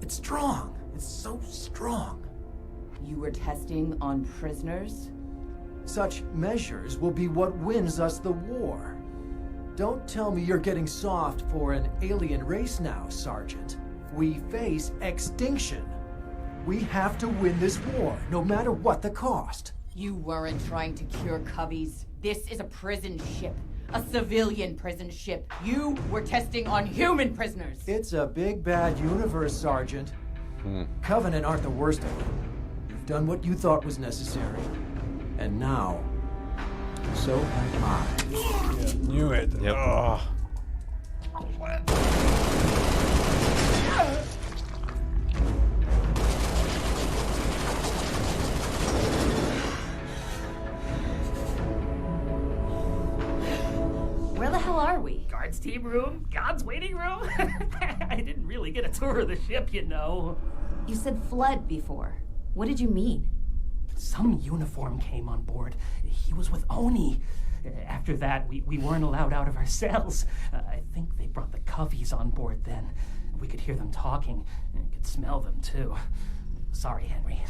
it's strong. It's so strong. You were testing on prisoners? Such measures will be what wins us the war. Don't tell me you're getting soft for an alien race now, Sergeant. We face extinction. We have to win this war, no matter what the cost. You weren't trying to cure Cubbies. This is a prison ship. A civilian prison ship. You were testing on human prisoners. It's a big bad universe, Sergeant. Covenant aren't the worst of them. You've done what you thought was necessary. And now, so have I. Knew it. Yep. Where the hell are we? Guards team room? God's waiting room? I didn't really get a tour of the ship, you know. You said Flood before. What did you mean? Some uniform came on board. He was with Oni. After that, we weren't allowed out of our cells. I think they brought the Coveys on board then. We could hear them talking, and could smell them too. Sorry, Henry.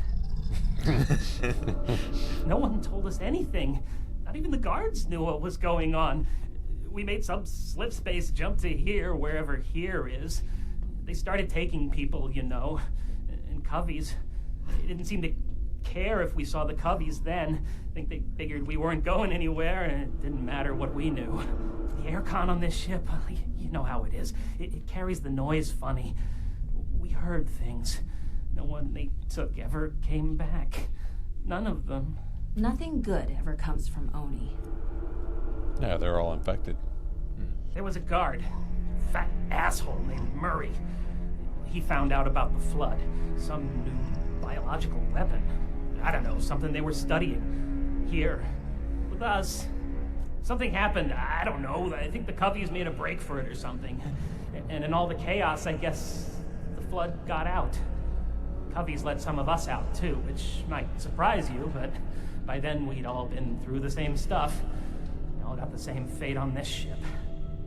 No one told us anything. Not even the guards knew what was going on. We made some slip space jump to here, wherever here is. They started taking people, you know, and Coveys. They didn't seem to care if we saw the Coveys then. I think they figured we weren't going anywhere, and it didn't matter what we knew. The aircon on this ship, you know how it is. It carries the noise funny. We heard things. No one they took ever came back. None of them. Nothing good ever comes from Oni. Yeah, they're all infected. There was a guard, fat asshole named Murray. He found out about the Flood, some new biological weapon. I don't know, something they were studying here with us. Something happened, I don't know. I think the Coveys made a break for it or something. And in all the chaos, I guess the Flood got out. Coveys let some of us out too, which might surprise you, but by then we'd all been through the same stuff. We all got the same fate on this ship.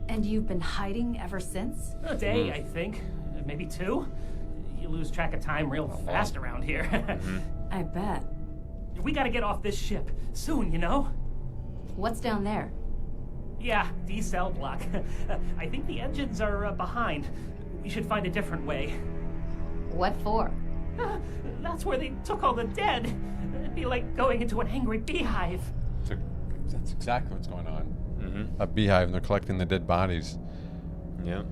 And you've been hiding ever since? A day, I think. Maybe 2. You lose track of time real fast around here. I bet. We gotta get off this ship. Soon, you know? What's down there? Yeah, D-cell block. I think the engines are behind. We should find a different way. What for? That's where they took all the dead. It'd be like going into an angry beehive. That's exactly what's going on. A beehive, and they're collecting the dead bodies. Yeah.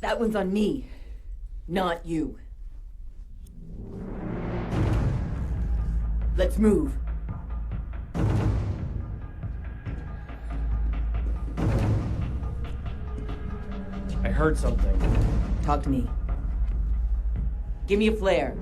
That one's on me, not you. Let's move. I heard something. Talk to me. Give me a flare.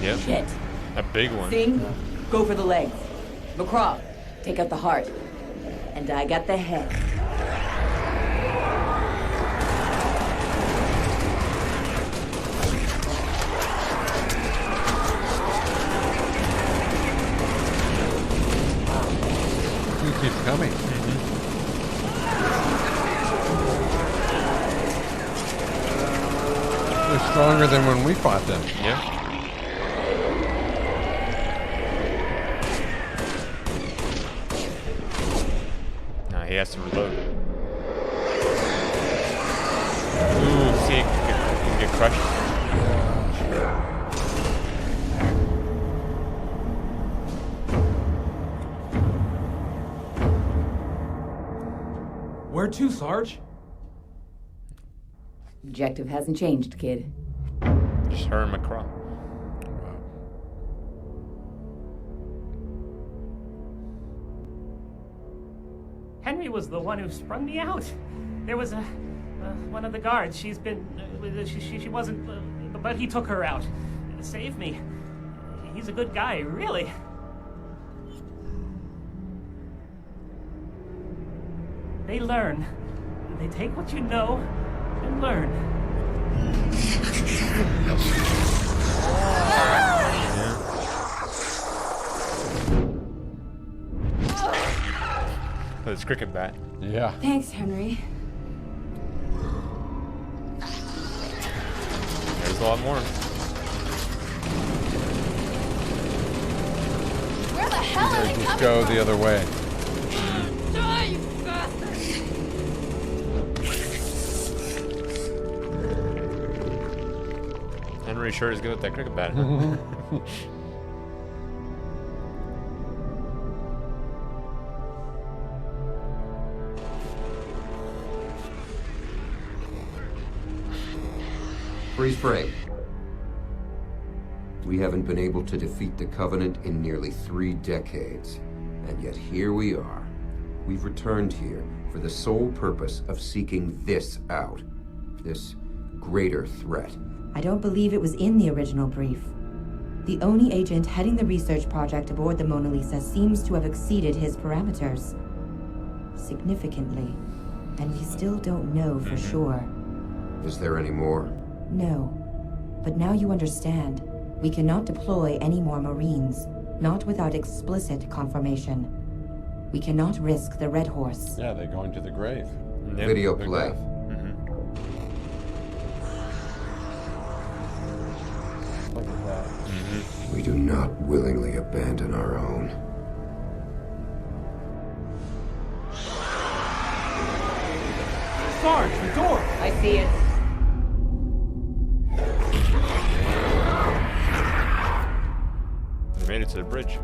Yep. Shit. A big one. Sing, go for the legs. McCraw, take out the heart. And I got the head. He keeps coming. They're stronger than when we fought them. Yeah. Now he has to reload. Ooh, see, he can get crushed. Where to, Sarge? Objective hasn't changed, kid. Just her and McCraw. Henry was the one who sprung me out. There was one of the guards. She's been, she wasn't, but he took her out. Saved me. He's a good guy, really. They learn. They take what you know and learn. Oh, it's cricket bat. Yeah. Thanks, Henry. There's a lot more. Where the hell are Or they just coming go from? the other way. Die, you bastard! Henry sure is good with that cricket bat, huh? Freeze frame. We haven't been able to defeat the Covenant in nearly 3 decades. And yet here we are. We've returned here for the sole purpose of seeking this out. This greater threat. I don't believe it was in the original brief. The Oni agent heading the research project aboard the Mona Lisa seems to have exceeded his parameters. Significantly. And we still don't know for sure. Is there any more? No. But now you understand. We cannot deploy any more Marines. Not without explicit confirmation. We cannot risk the Red Horse. Yeah, they're going to the grave. Yep. Video play. Look at that. We do not willingly abandon our own. Sarge, the door! I see it. They made it to the bridge.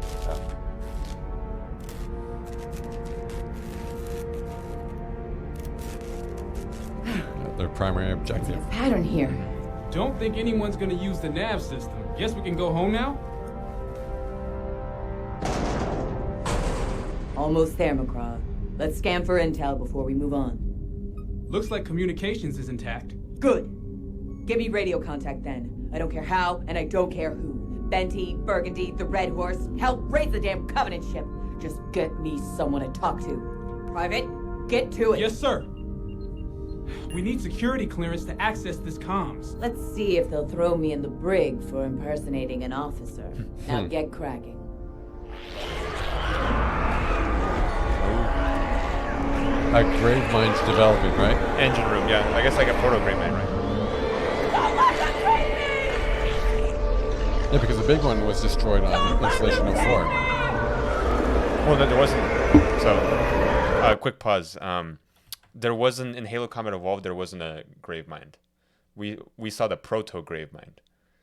Their primary objective. Pattern here. Don't think anyone's gonna use the nav system. Guess we can go home now? Almost there, McCraw. Let's scan for intel before we move on. Looks like communications is intact. Good. Give me radio contact then. I don't care how, and I don't care who. Benty, Burgundy, the Red Horse. Hell, raise the damn Covenant ship. Just get me someone to talk to. Private, get to it. Yes, sir. We need security clearance to access this comms. Let's see if they'll throw me in the brig for impersonating an officer. Now get cracking. A grave mine's developing, right? Engine room, yeah. I guess like a proto grave mine, right? Yeah, because the big one was destroyed on Installation 04. Well, no, there wasn't. So, quick pause. There wasn't in Halo Combat Evolved. There wasn't a grave mind. We saw the proto grave mind.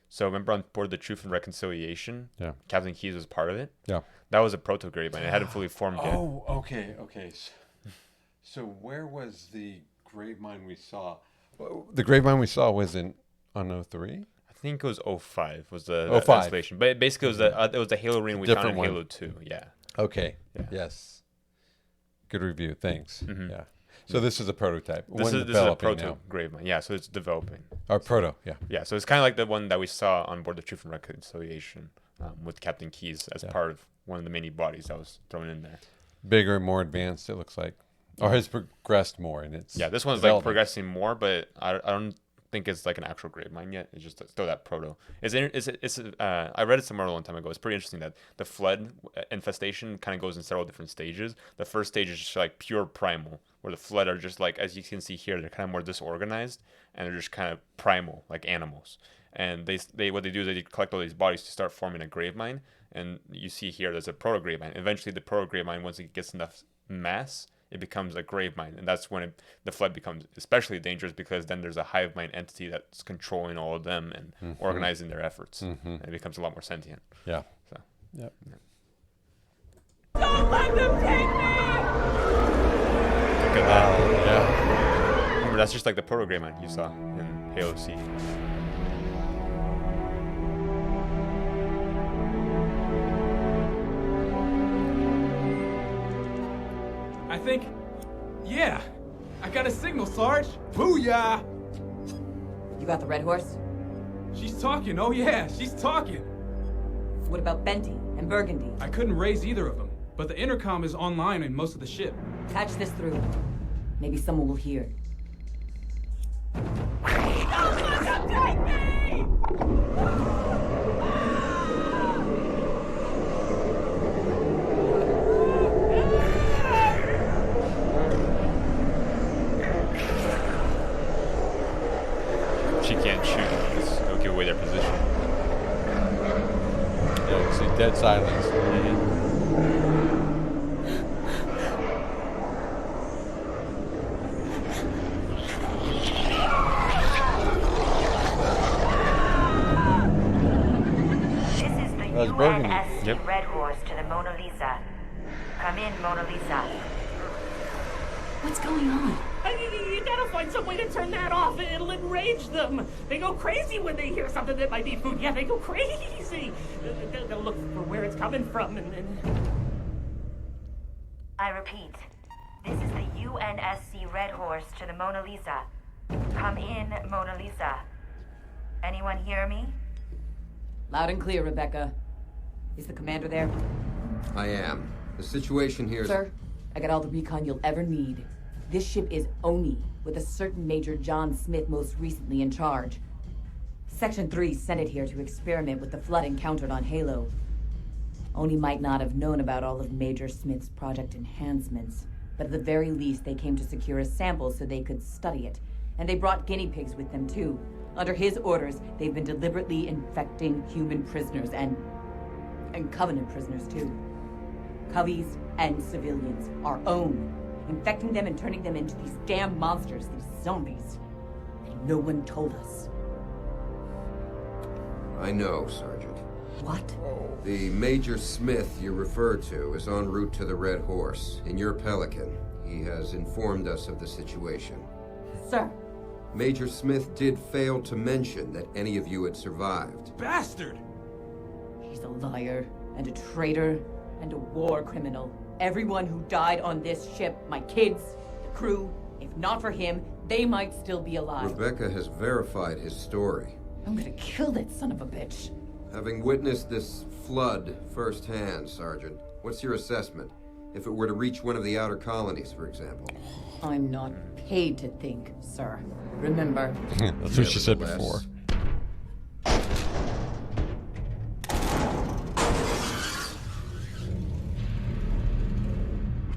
So remember on board the Truth and Reconciliation. Yeah. Captain Keyes was part of it. Yeah. That was a proto grave mind. It hadn't fully formed yet. Oh, okay. So where was the grave mine we saw? The grave mine we saw was on 03? I think it was 05 was the 05. installation. But basically it was the Halo ring we found in one. Halo 2. Yeah. Okay. Yeah. Yes. Good review. Thanks. Mhm. Yeah. So this is a prototype. This is a developing proto now. grave mine. Yeah, so it's developing. Or proto, yeah. Yeah, so it's kind of like the one that we saw on board the Truth and Reconciliation with Captain Keyes as part of one of the many bodies that was thrown in there. Bigger and more advanced, it looks like. Or has progressed more in its this one's like progressing more, but I don't think it's like an actual grave mine yet. It's just still that proto. I read it somewhere a long time ago. It's pretty interesting that the flood infestation kind of goes in several different stages. The first stage is just like pure primal, where the flood are just like, as you can see here, they're kind of more disorganized and they're just kind of primal, like animals. And they what they do is they collect all these bodies to start forming a grave mine. And you see here, there's a proto grave mine. Eventually, the proto grave mine, once it gets enough mass, it becomes a grave mine, and that's when the flood becomes especially dangerous, because then there's a hive mind entity that's controlling all of them and organizing their efforts, and it becomes a lot more sentient. Yeah. So. Yep. Don't let them take me! Look at that. Yeah. Remember, that's just like the proto grave mine you saw in Halo C. I think, yeah, I got a signal, Sarge. Booyah! You got the Red Horse? She's talking, oh yeah, she's talking. What about Benty and Burgundy? I couldn't raise either of them, but the intercom is online in most of the ship. Patch this through. Maybe someone will hear. Don't let them take me! She can't shoot because it'll give away their position. Yeah, you see dead silence. This is the That's Burgundy. UNSC Red Horse to the Mona Lisa. Come in, Mona Lisa. What's going on? You gotta find some way to turn that off. It'll enrage them. They go crazy when they hear something that might be food. Yeah, they go crazy. They'll look for where it's coming from and... I repeat, this is the UNSC Red Horse to the Mona Lisa. Come in, Mona Lisa. Anyone hear me? Loud and clear, Rebecca. Is the commander there? I am. The situation here is... Sir, I got all the recon you'll ever need. This ship is Oni, with a certain Major John Smith most recently in charge. Section 3 sent it here to experiment with the flood encountered on Halo. Oni might not have known about all of Major Smith's project enhancements, but at the very least they came to secure a sample so they could study it. And they brought guinea pigs with them too. Under his orders, they've been deliberately infecting human prisoners and Covenant prisoners too. Coveys and civilians, our own. Infecting them and turning them into these damn monsters, these zombies. And no one told us. I know, Sergeant. What? The Major Smith you refer to is en route to the Red Horse, in your Pelican. He has informed us of the situation. Sir. Major Smith did fail to mention that any of you had survived. Bastard! He's a liar, and a traitor, and a war criminal. Everyone who died on this ship, my kids, the crew, if not for him, they might still be alive. Rebecca has verified his story. I'm gonna kill that son of a bitch. Having witnessed this flood firsthand, Sergeant, what's your assessment? If it were to reach one of the outer colonies, for example. I'm not paid to think, sir. Remember. That's what she said before.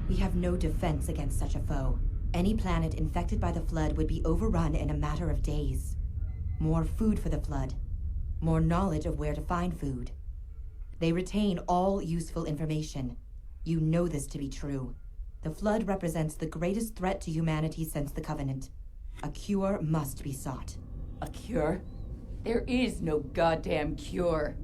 We have no defense against such a foe. Any planet infected by the flood would be overrun in a matter of days. More food for the flood. More knowledge of where to find food. They retain all useful information. You know this to be true. The flood represents the greatest threat to humanity since the Covenant. A cure must be sought. A cure? There is no goddamn cure.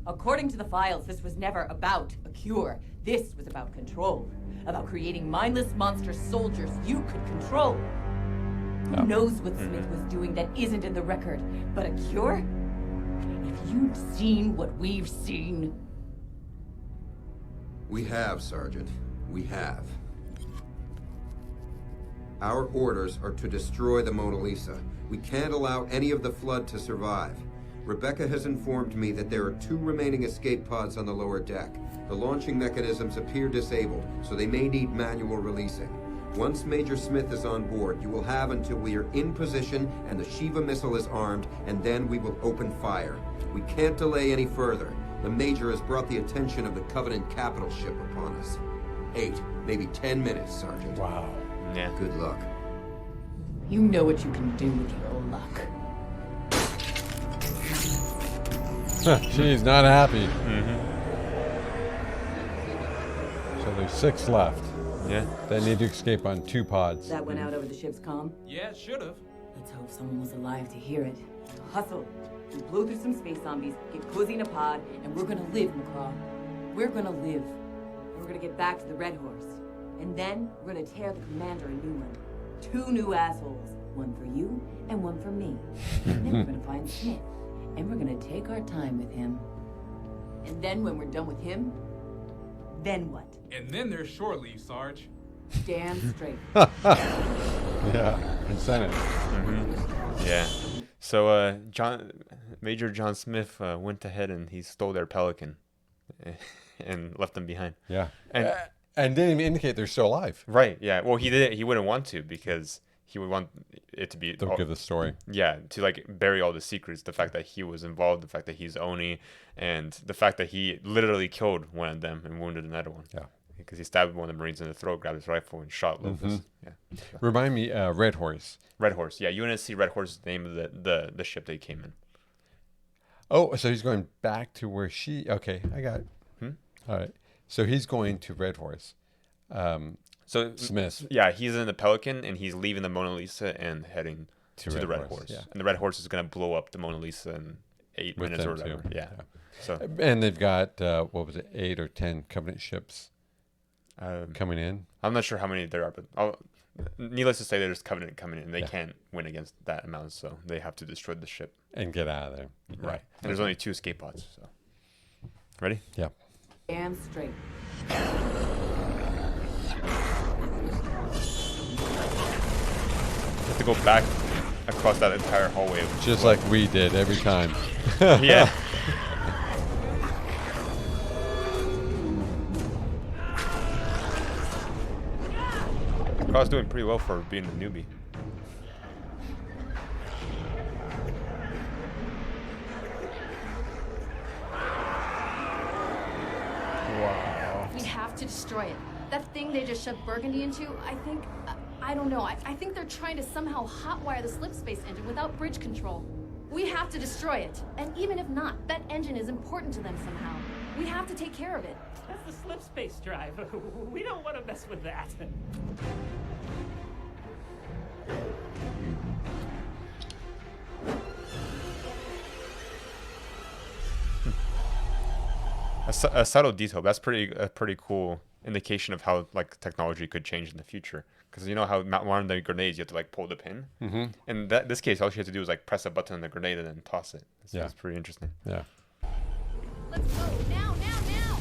According to the files, this was never about a cure. This was about control. About creating mindless monster soldiers you could control. Who knows what Smith was doing that isn't in the record? But a cure? If you'd seen what we've seen... We have, Sergeant. We have. Our orders are to destroy the Mona Lisa. We can't allow any of the flood to survive. Rebecca has informed me that there are 2 remaining escape pods on the lower deck. The launching mechanisms appear disabled, so they may need manual releasing. Once Major Smith is on board, you will have until we are in position and the Shiva missile is armed, and then we will open fire. We can't delay any further. The Major has brought the attention of the Covenant capital ship upon us. 8, maybe 10 minutes, Sergeant. Wow. Yeah. Good luck. You know what you can do with your luck. She's not happy. So there's 6 left. Yeah. They need to escape on 2 pods. That went out over the ship's comm? Yeah, it should have. Let's hope someone was alive to hear it. Hustle. We blow through some space zombies, get cozy in a pod, and we're gonna live, McCraw. We're gonna live. And we're gonna get back to the Red Horse. And then we're gonna tear the commander a new one. 2 new assholes. One for you and one for me. And then we're gonna find Smith. And we're gonna take our time with him. And then when we're done with him, then what? And then there's shore leave, Sarge. Damn straight. Yeah, and Senate. Yeah. So Major John Smith went ahead and he stole their Pelican and left them behind. Yeah. And didn't even indicate they're still alive. Right. Yeah. Well, he did. He wouldn't want to because he would want it to be. Don't give the story. Yeah, to like bury all the secrets. The fact that he was involved, the fact that he's Oni, and the fact that he literally killed one of them and wounded another one. Yeah. Because he stabbed one of the Marines in the throat, grabbed his rifle, and shot Lopez. Yeah. So. Remind me, Red Horse. Red Horse. Yeah, UNSC Red Horse is the name of the ship they came in. Oh, so he's going back to where she. Okay, I got it. All right. So he's going to Red Horse. So Smith. Yeah, he's in the Pelican and he's leaving the Mona Lisa and heading to the Red Horse. Yeah. And the Red Horse is going to blow up the Mona Lisa in 8 With minutes or them, whatever. too. Yeah. So And they've got what was it, 8 or 10 Covenant ships coming in. I'm not sure how many there are, but needless to say, there's Covenant coming in. They can't win against that amount, so they have to destroy the ship and get out of there. Right. And there's only 2 escape pods. So ready? Yeah. Damn straight. You have to go back across that entire hallway. Just like we did every time. Yeah. Carl's doing pretty well for being a newbie. Wow. We have to destroy it. That thing they just shoved Burgundy into, I think, I don't know. I think they're trying to somehow hotwire the slip space engine without bridge control. We have to destroy it. And even if not, that engine is important to them somehow. We have to take care of it. That's the slip space drive. We don't want to mess with that. A subtle detail. That's a pretty cool indication of how like technology could change in the future. Because you know how one of the grenades you have to like pull the pin. Mm-hmm. In this case, all you have to do is like press a button on the grenade and then toss it. So Yeah. it's pretty interesting. Yeah. Let's go. Now, now, now!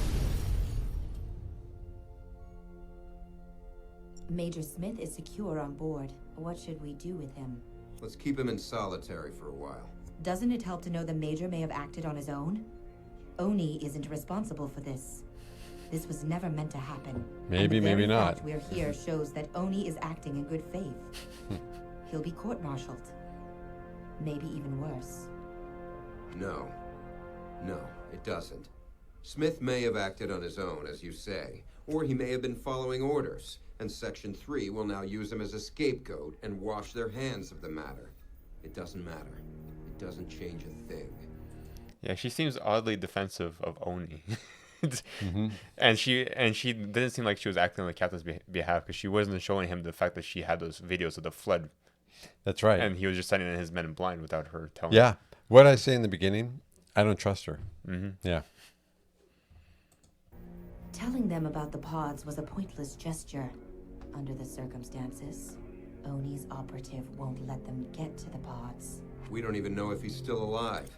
Major Smith is secure on board. What should we do with him? Let's keep him in solitary for a while. Doesn't it help to know the Major may have acted on his own? Oni isn't responsible for this. This was never meant to happen. Maybe, and the maybe very not. fact we're here shows that Oni is acting in good faith. He'll be court-martialed. Maybe even worse. No. No, it doesn't. Smith may have acted on his own, as you say, or he may have been following orders, and Section 3 will now use him as a scapegoat and wash their hands of the matter. It doesn't matter. It doesn't change a thing. Yeah, she seems oddly defensive of Oni. Mm-hmm. And she didn't seem like she was acting on the captain's behalf because she wasn't showing him the fact that she had those videos of the flood. That's right. And he was just sending in his men blind without her telling Yeah. him. What I say in the beginning, I don't trust her. Yeah. Telling them about the pods was a pointless gesture. Under the circumstances, Oni's operative won't let them get to the pods. We don't even know if he's still alive.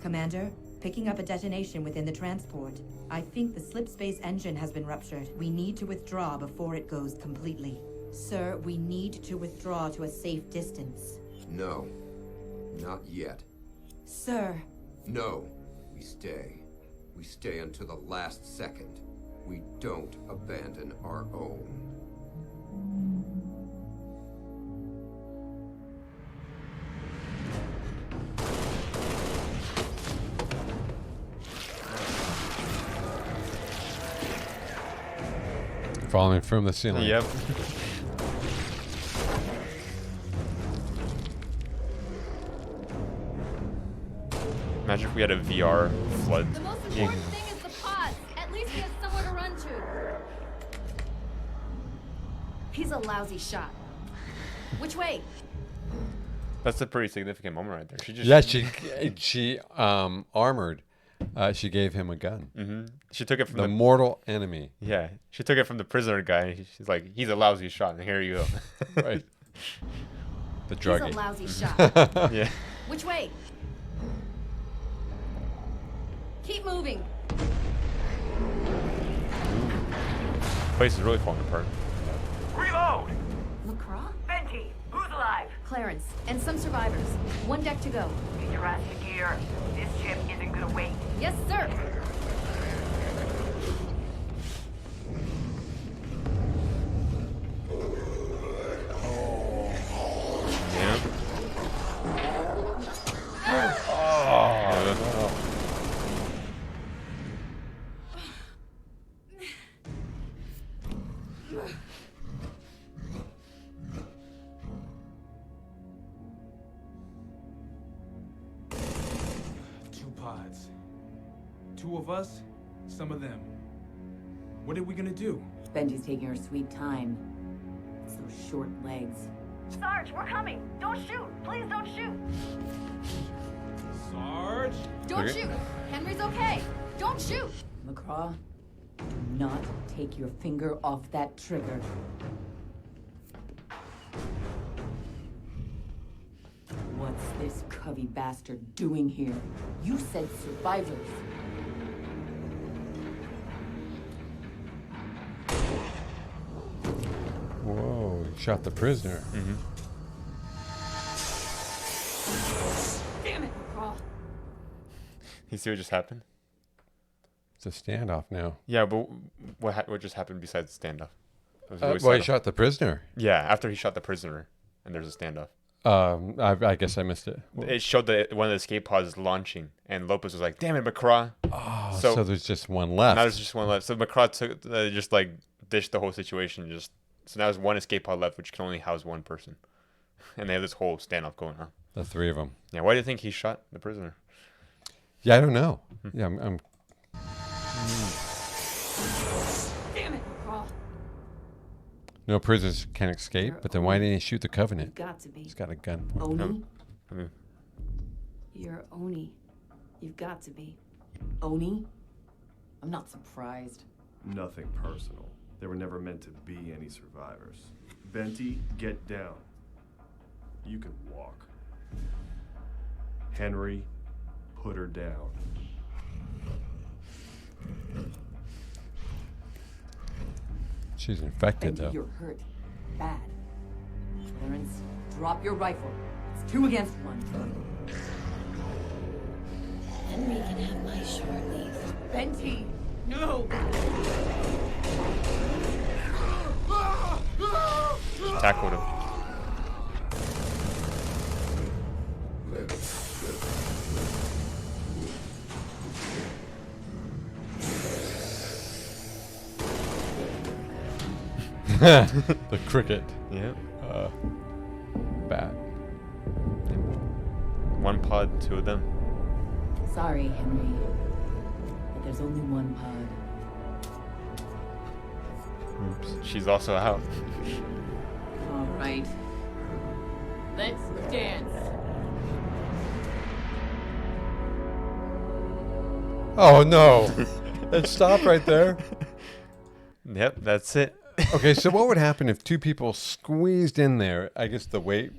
Commander, picking up a detonation within the transport. I think the slip space engine has been ruptured. We need to withdraw before it goes completely. Sir, we need to withdraw to a safe distance. No. Not yet. Sir. No. We stay. We stay until the last second. We don't abandon our own. Falling from the ceiling. Yep. Imagine if we had a VR flood. The most important thing is the pods. At least he has somewhere to run to. He's a lousy shot. Which way? That's a pretty significant moment right there. She just she armored. She gave him a gun. She took it from the mortal enemy. Yeah, she took it from the prisoner guy. She's like, he's a lousy shot, and here you go. Right. The druggie. He's a lousy shot. Yeah. Which way? Keep moving. Place is really falling apart. Reload! LaCroix? Venti, who's alive? Clarence, and some survivors. One deck to go. Get your ass to gear. This ship isn't gonna wait. Yes, sir. Yeah. Oh. 2 pods. 2 of us, some of them. What are we gonna do? Benji's taking her sweet time. It's those short legs. Sarge, we're coming! Don't shoot! Please don't shoot! Sarge? Don't shoot. Henry's okay. Don't shoot. LaCroix, do not take your finger off that trigger. What's this covey bastard doing here? You said survivors. Whoa, he shot the prisoner. Damn it, LaCroix. You see what just happened? It's a standoff now. Yeah, but what just happened besides the standoff? It was really Well, he sad. shot the prisoner. Yeah, after he shot the prisoner, and there's a standoff. I guess I missed it. It showed that one of the escape pods is launching, and Lopez was like, "Damn it, McCraw!" Oh, so there's just one left. Now there's just one left. So McCraw took just like dished the whole situation. So now there's one escape pod left, which can only house one person, and they have this whole standoff going on. The 3 of them. Yeah. Why do you think he shot the prisoner? Yeah, I don't know. Yeah, I'm Damn it, LaCroix. no prisoners can escape, but then why didn't he shoot the Covenant? Got to be. He's got a gun. Oni? You're Oni. You've got to be. Oni? I'm not surprised. Nothing personal. There were never meant to be any survivors. Venti, get down. You can walk. Henry, put her down. She's infected, Benji, though. you're hurt. Bad. Clarence, drop your rifle. It's 2 against 1. Henry can have my short leave. Benji! No! She tackled him. The cricket. Yeah. Bad. One pod, 2 of them. Sorry, Henry. But there's only one pod. Oops. She's also out. All right. Let's dance. Oh no! It stopped right there. Yep, that's it. Okay, so what would happen if two people squeezed in there? I guess the weight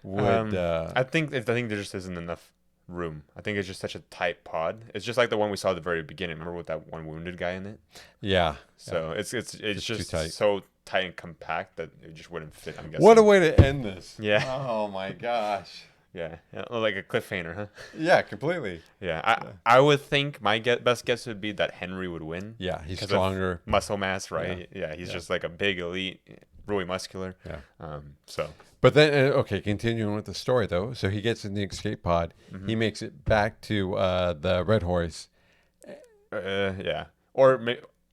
would. I think there just isn't enough room. I think it's just such a tight pod. It's just like the one we saw at the very beginning. Remember with that one wounded guy in it? Yeah. So it's just too tight. so tight and compact that it just wouldn't fit. I'm guessing. What a way to end this! Yeah. Oh my gosh. Yeah, like a cliffhanger, huh? Yeah, completely. Yeah, I would think my best guess would be that Henry would win. Yeah, he's 'cause of stronger. muscle mass, right? Yeah, he's just like a big elite, really muscular. Yeah. So. But then, okay, continuing with the story though. So he gets in the escape pod. He makes it back to the Red Horse. Yeah. Or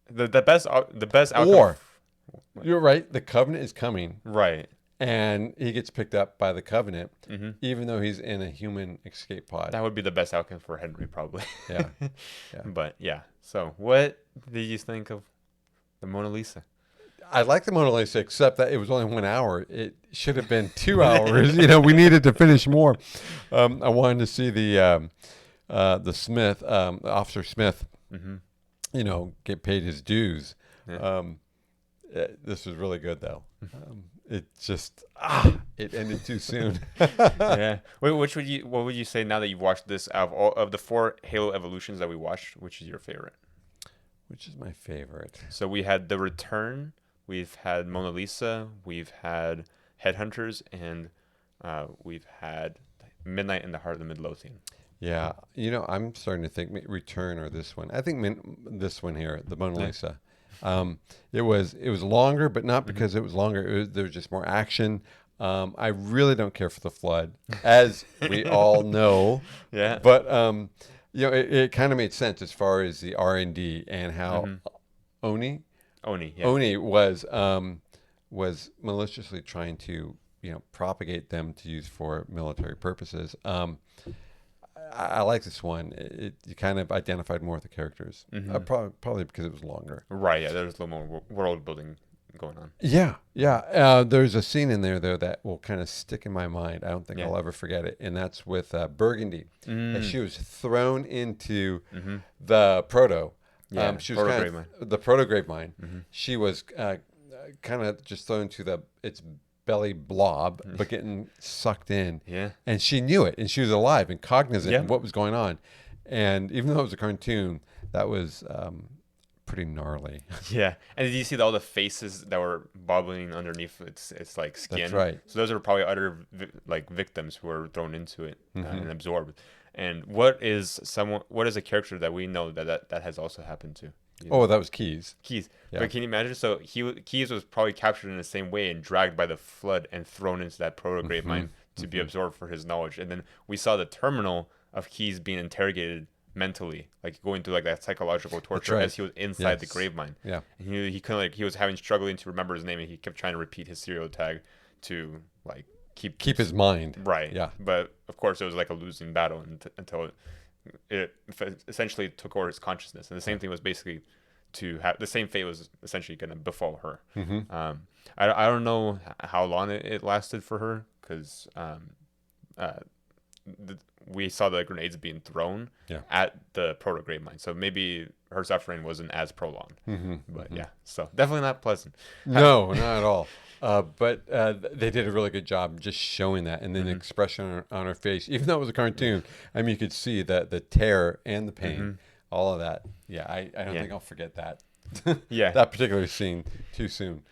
the best outcome. Or you're right. The Covenant is coming. Right. And he gets picked up by the Covenant, even though he's in a human escape pod. That would be the best outcome for Henry, probably. Yeah. But yeah. So, what did you think of the Mona Lisa? I like the Mona Lisa, except that it was only 1 hour. It should have been 2 hours. We needed to finish more. I wanted to see the Smith, Officer Smith, get paid his dues. Yeah. This was really good, though. It just it ended too soon. Yeah. Wait, what would you say now that you've watched this out of all of the 4 Halo evolutions that we watched? Which is your favorite? Which is my favorite? So we had The Return, we've had Mona Lisa, we've had Headhunters, and we've had Midnight in the Heart of the Midlothian. Yeah, I'm starting to think Return or this one. I think this one here, the Mona Lisa. It was longer, but not because it was longer. There was just more action. I really don't care for the flood, as we all know. Yeah. But it kind of made sense as far as the R&D and how Oni was maliciously trying to propagate them to use for military purposes. I like this one. You kind of identified more with the characters, probably because it was longer. Right. Yeah. There's a little more world building going on. Yeah. Yeah. There's a scene in there though that will kind of stick in my mind. I don't think I'll ever forget it, and that's with Burgundy. As she was thrown into the proto. She was kind of the proto-grave mine. She was kind of just thrown to its belly blob, but getting sucked in. Yeah. And she knew it, and she was alive and cognizant of what was going on. And even though it was a cartoon, that was pretty gnarly. Yeah. And did you see all the faces that were bobbling underneath its like skin? That's right. So those are probably other victims who were thrown into it and absorbed. And what is a character that we know that has also happened to? Oh, that was Keyes. Yeah. But can you imagine? So Keyes was probably captured in the same way and dragged by the flood and thrown into that proto-grave mine to be absorbed for his knowledge. And then we saw the terminal of Keyes being interrogated mentally, like going through like that psychological torture as he was inside the grave mine. Yeah. And he couldn't he was struggling to remember his name, and he kept trying to repeat his serial tag to like keep his mind right. Yeah. But of course, it was like a losing battle until it essentially took over his consciousness. And the same thing was basically to have the same fate was essentially going to befall her. I don't know how long it lasted for her, because we saw the grenades being thrown at the proto-grave mine, so maybe her suffering wasn't as prolonged. But yeah, so definitely not pleasant. No, not at all. But they did a really good job just showing that, and then the expression on her face, even though it was a cartoon. I mean, you could see the terror and the pain, all of that. Yeah, I don't think I'll forget that. That particular scene too soon.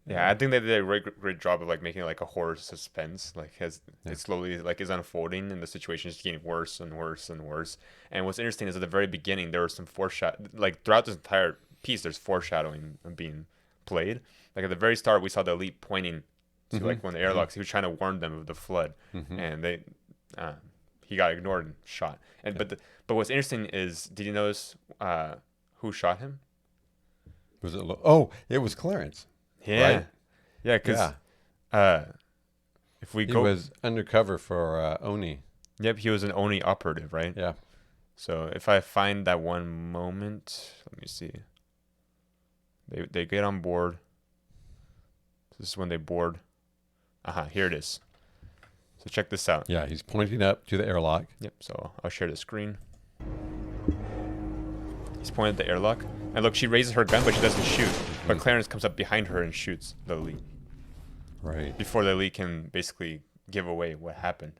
Yeah, I think they did a great job of like making it like a horror suspense, like as it slowly like is unfolding, and the situation is getting worse and worse and worse. And what's interesting is at the very beginning there was some like throughout this entire piece, there's foreshadowing being played. Like at the very start, we saw the elite pointing to like one of the airlocks. He was trying to warn them of the flood, and he got ignored and shot. And but what's interesting is, did you notice who shot him? Was it? It was Clarence. Yeah, right? Yeah, because if we he was undercover for Oni. Yep, he was an Oni operative, right? Yeah. So if I find that one moment, let me see. They get on board. This is when they board. Here it is. So check this out. Yeah, he's pointing up to the airlock. Yep. So I'll share the screen. He's pointing at the airlock. And look, she raises her gun, but she doesn't shoot. But Clarence comes up behind her and shoots the elite. Right. Before the elite can basically give away what happened.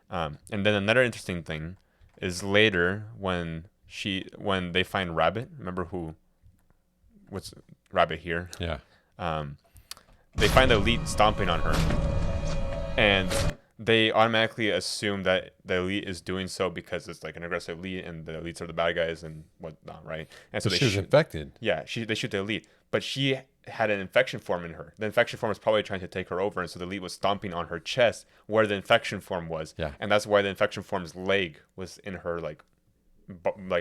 And then another interesting thing is later when they find Rabbit. Remember what's Rabbit here? Yeah. They find the elite stomping on her. And they automatically assume that the elite is doing so because it's like an aggressive elite and the elites are the bad guys and whatnot, right? And so she was infected. Yeah, they shoot the elite. But she had an infection form in her. The infection form was probably trying to take her over, and so the elite was stomping on her chest where the infection form was. Yeah. And that's why the infection form's leg was in her like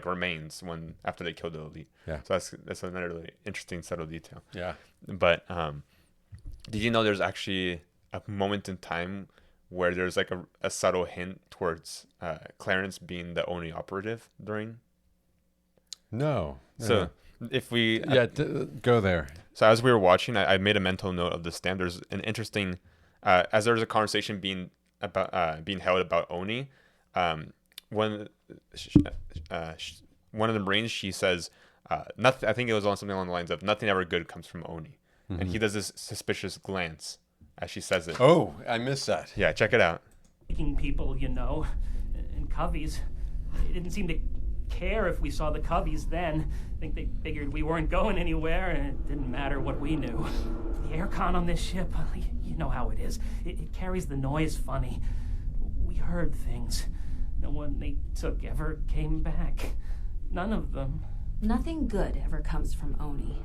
remains after they killed the elite. Yeah. So that's another really interesting subtle detail. Yeah. But did you know there's actually a moment in time where there's like a subtle hint towards Clarence being the only operative during? No. So if we go there. So as we were watching, I made a mental note of the stand. There's an interesting as there's a conversation being held about Oni. One of the Marines, she says, nothing. I think it was on something along the lines of nothing ever good comes from Oni, and he does this suspicious glance as she says it. Oh, I missed that. Yeah, check it out. Taking people, and coveys. They didn't seem to care if we saw the coveys then. I think they figured we weren't going anywhere, and it didn't matter what we knew. The aircon on this ship, you know how it is. It carries the noise funny. We heard things. No one they took ever came back. None of them. Nothing good ever comes from Oni.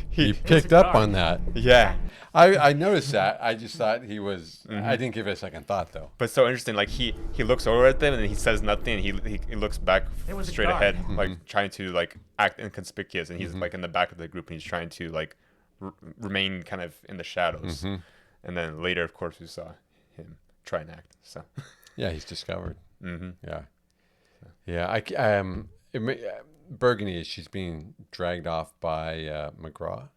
He picked up on that. Yeah. I noticed that. I just thought he was. I didn't give it a second thought though. But so interesting. Like he looks over at them and he says nothing. And he looks back straight ahead, like trying to like act inconspicuous. And he's like in the back of the group and he's trying to like remain kind of in the shadows. And then later, of course, we saw him try and act. So yeah, he's discovered. Yeah. Burgundy, she's being dragged off by McGraw.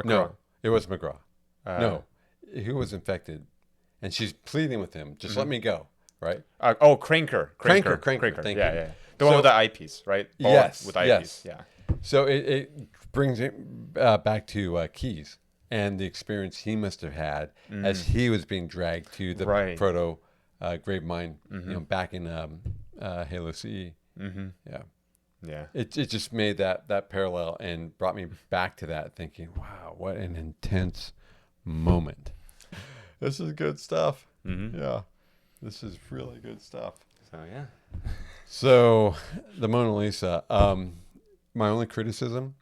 No, it was McGraw. No, he was infected, and she's pleading with him, just let me go, right? Cranker. Thank Yeah, you. yeah. The one with the eyepiece, right? Yes, with eyepiece. yes. Yeah. So it brings it back to Keyes and the experience he must have had as he was being dragged to the proto grave mine, back in Halo CE. Yeah. Yeah. It just made that parallel and brought me back to that, thinking, wow, what an intense moment. This is good stuff. Yeah. This is really good stuff. So yeah. So the Mona Lisa, my only criticism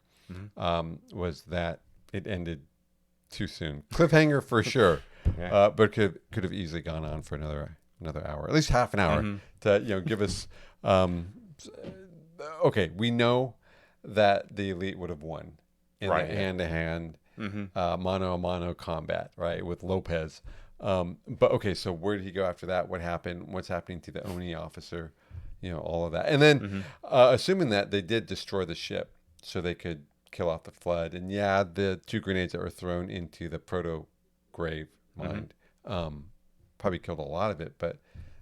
was that it ended too soon. Cliffhanger for sure. Yeah. But could have easily gone on for another hour, at least half an hour to give us okay, we know that the elite would have won in the hand-to-hand, mano-a-mano combat, right, with Lopez. But okay, so where did he go after that? What happened? What's happening to the Oni officer? All of that. And then, assuming that they did destroy the ship so they could kill off the flood, and yeah, the 2 grenades that were thrown into the proto-grave mine probably killed a lot of it, but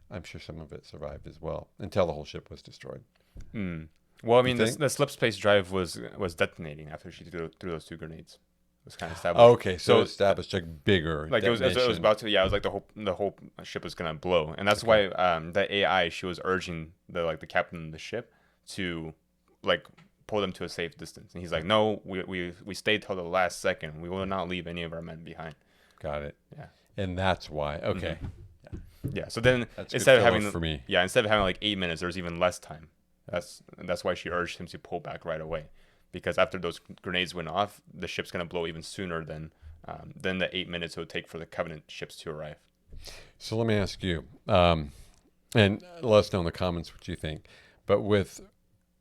I'm sure some of it survived as well until the whole ship was destroyed. Well, I mean, the slip space drive was detonating after she threw those 2 grenades. It was kind of established. Okay, so established a bigger like it was about to. Yeah, it was like the whole ship was gonna blow, and that's why the AI, she was urging the captain of the ship to like pull them to a safe distance, and he's like, no, we stayed till the last second. We will not leave any of our men behind. Got it. Yeah, and that's why. Okay. Yeah. So then instead of having like 8 minutes, there's even less time. That's why she urged him to pull back right away, because after those grenades went off, the ship's gonna blow even sooner than the 8 minutes it would take for the Covenant ships to arrive. So let me ask you, and let us know in the comments what you think. But with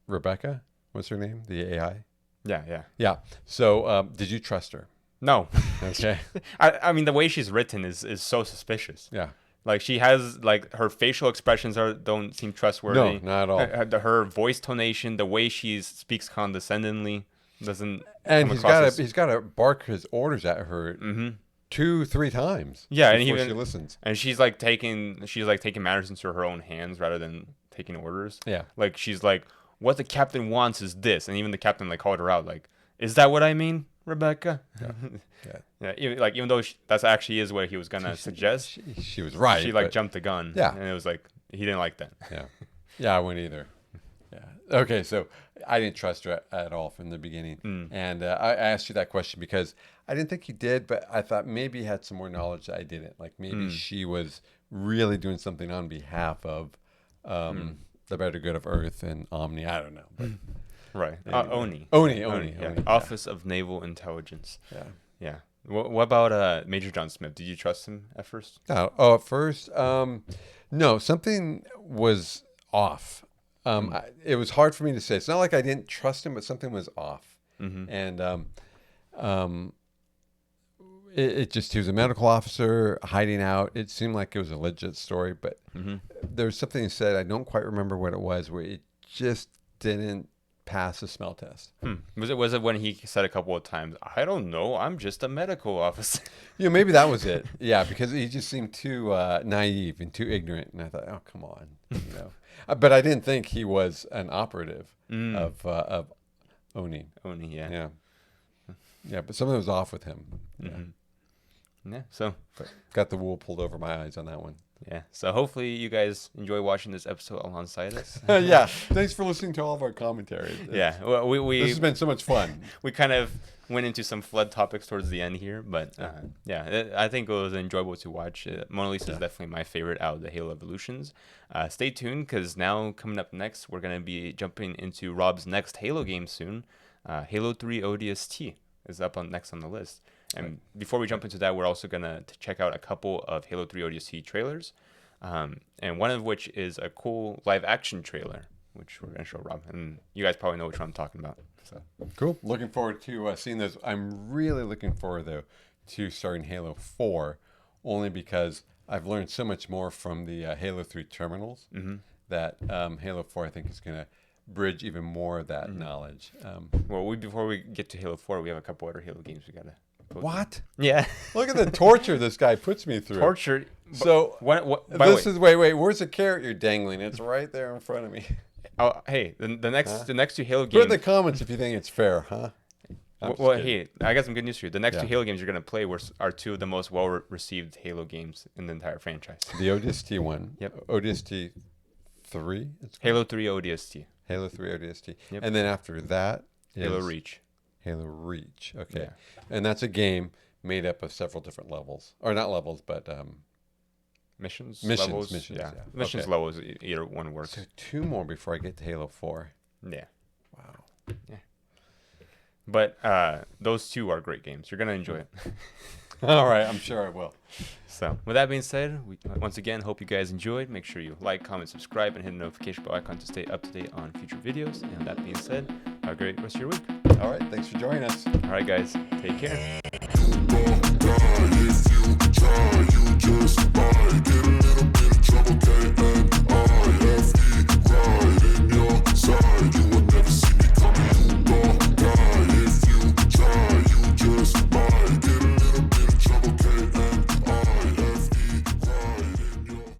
Rebecca, what's her name? The AI. Yeah. So did you trust her? No. Okay. I mean, the way she's written is so suspicious. Yeah. Like she has her facial expressions don't seem trustworthy. No, not at all. Her voice tonation, the way she speaks condescendingly doesn't. And he's got to bark his orders at her 2-3 times. Yeah, before she listens. And she's taking matters into her own hands rather than taking orders. Yeah. Like she's like, what the captain wants is this, and even the captain like called her out, like, is that what I mean, Rebecca? Yeah. Even though that's actually is what he was gonna suggest. She was right. She like jumped the gun. Yeah. And it was like he didn't like that. Yeah. Yeah, I wouldn't either. Yeah. Okay, so I didn't trust her at all from the beginning. And I asked you that question because I didn't think he did, but I thought maybe he had some more knowledge that I didn't. Like maybe she was really doing something on behalf of the better good of Earth and Omni. I don't know. But right. Anyway. Oni. Oni. Yeah. Office of Naval Intelligence. Yeah. What about Major John Smith? Did you trust him at first? Oh, at first, no. Something was off. It was hard for me to say. It's not like I didn't trust him, but something was off. And it just, he was a medical officer hiding out. It seemed like it was a legit story, but there was something he said, I don't quite remember what it was, where it just didn't pass the smell test. Was it when he said a couple of times, I don't know, I'm just a medical officer? Maybe that was it. Yeah, because he just seemed too naive and too ignorant. And I thought, oh, come on. But I didn't think he was an operative of Oni. Oni, yeah. Yeah. Yeah, but something was off with him. Yeah, so got the wool pulled over my eyes on that one. Yeah, so hopefully you guys enjoy watching this episode alongside us. Yeah, thanks for listening to all of our commentary. Yeah, well, we this has been so much fun. We kind of went into some flood topics towards the end here, but I think it was enjoyable to watch. Mona Lisa is definitely my favorite out of the Halo Evolutions. Stay tuned, because now coming up next, we're going to be jumping into Rob's next Halo game soon. Halo 3 ODST is up next on the list. And before we jump into that, we're also going to check out a couple of Halo 3 ODST trailers, and one of which is a cool live action trailer, which we're going to show Rob. And you guys probably know which one I'm talking about. So cool. Looking forward to seeing those. I'm really looking forward, though, to starting Halo 4, only because I've learned so much more from the Halo 3 terminals that Halo 4, I think, is going to bridge even more of that knowledge. Well, before we get to Halo 4, we have a couple other Halo games we got to... What? Yeah. Look at the torture this guy puts me through. Torture. So wait, where's the carrot you're dangling? It's right there in front of me. Oh, hey, the next two Halo games. Put in the comments if you think it's fair, huh? Well, hey, I got some good news for you. The next two Halo games you're gonna play are two of the most well-received Halo games in the entire franchise. The ODST one. Yep. ODST 3. Halo 3 ODST. Halo 3 ODST. Yep. And then after that is Halo Reach. Halo Reach. Okay. Yeah. And that's a game made up of several different levels, or not levels, but missions. Levels. Yeah. Missions levels. Either one works. So 2 more before I get to Halo 4. Yeah. Wow. Yeah. But those two are great games. You're gonna enjoy it. All right, I'm sure I will. So, with that being said, we once again hope you guys enjoyed. Make sure you like, comment, subscribe, and hit the notification bell icon to stay up to date on future videos. And that being said, have a great rest of your week. All right, thanks for joining us. All right, guys, take care.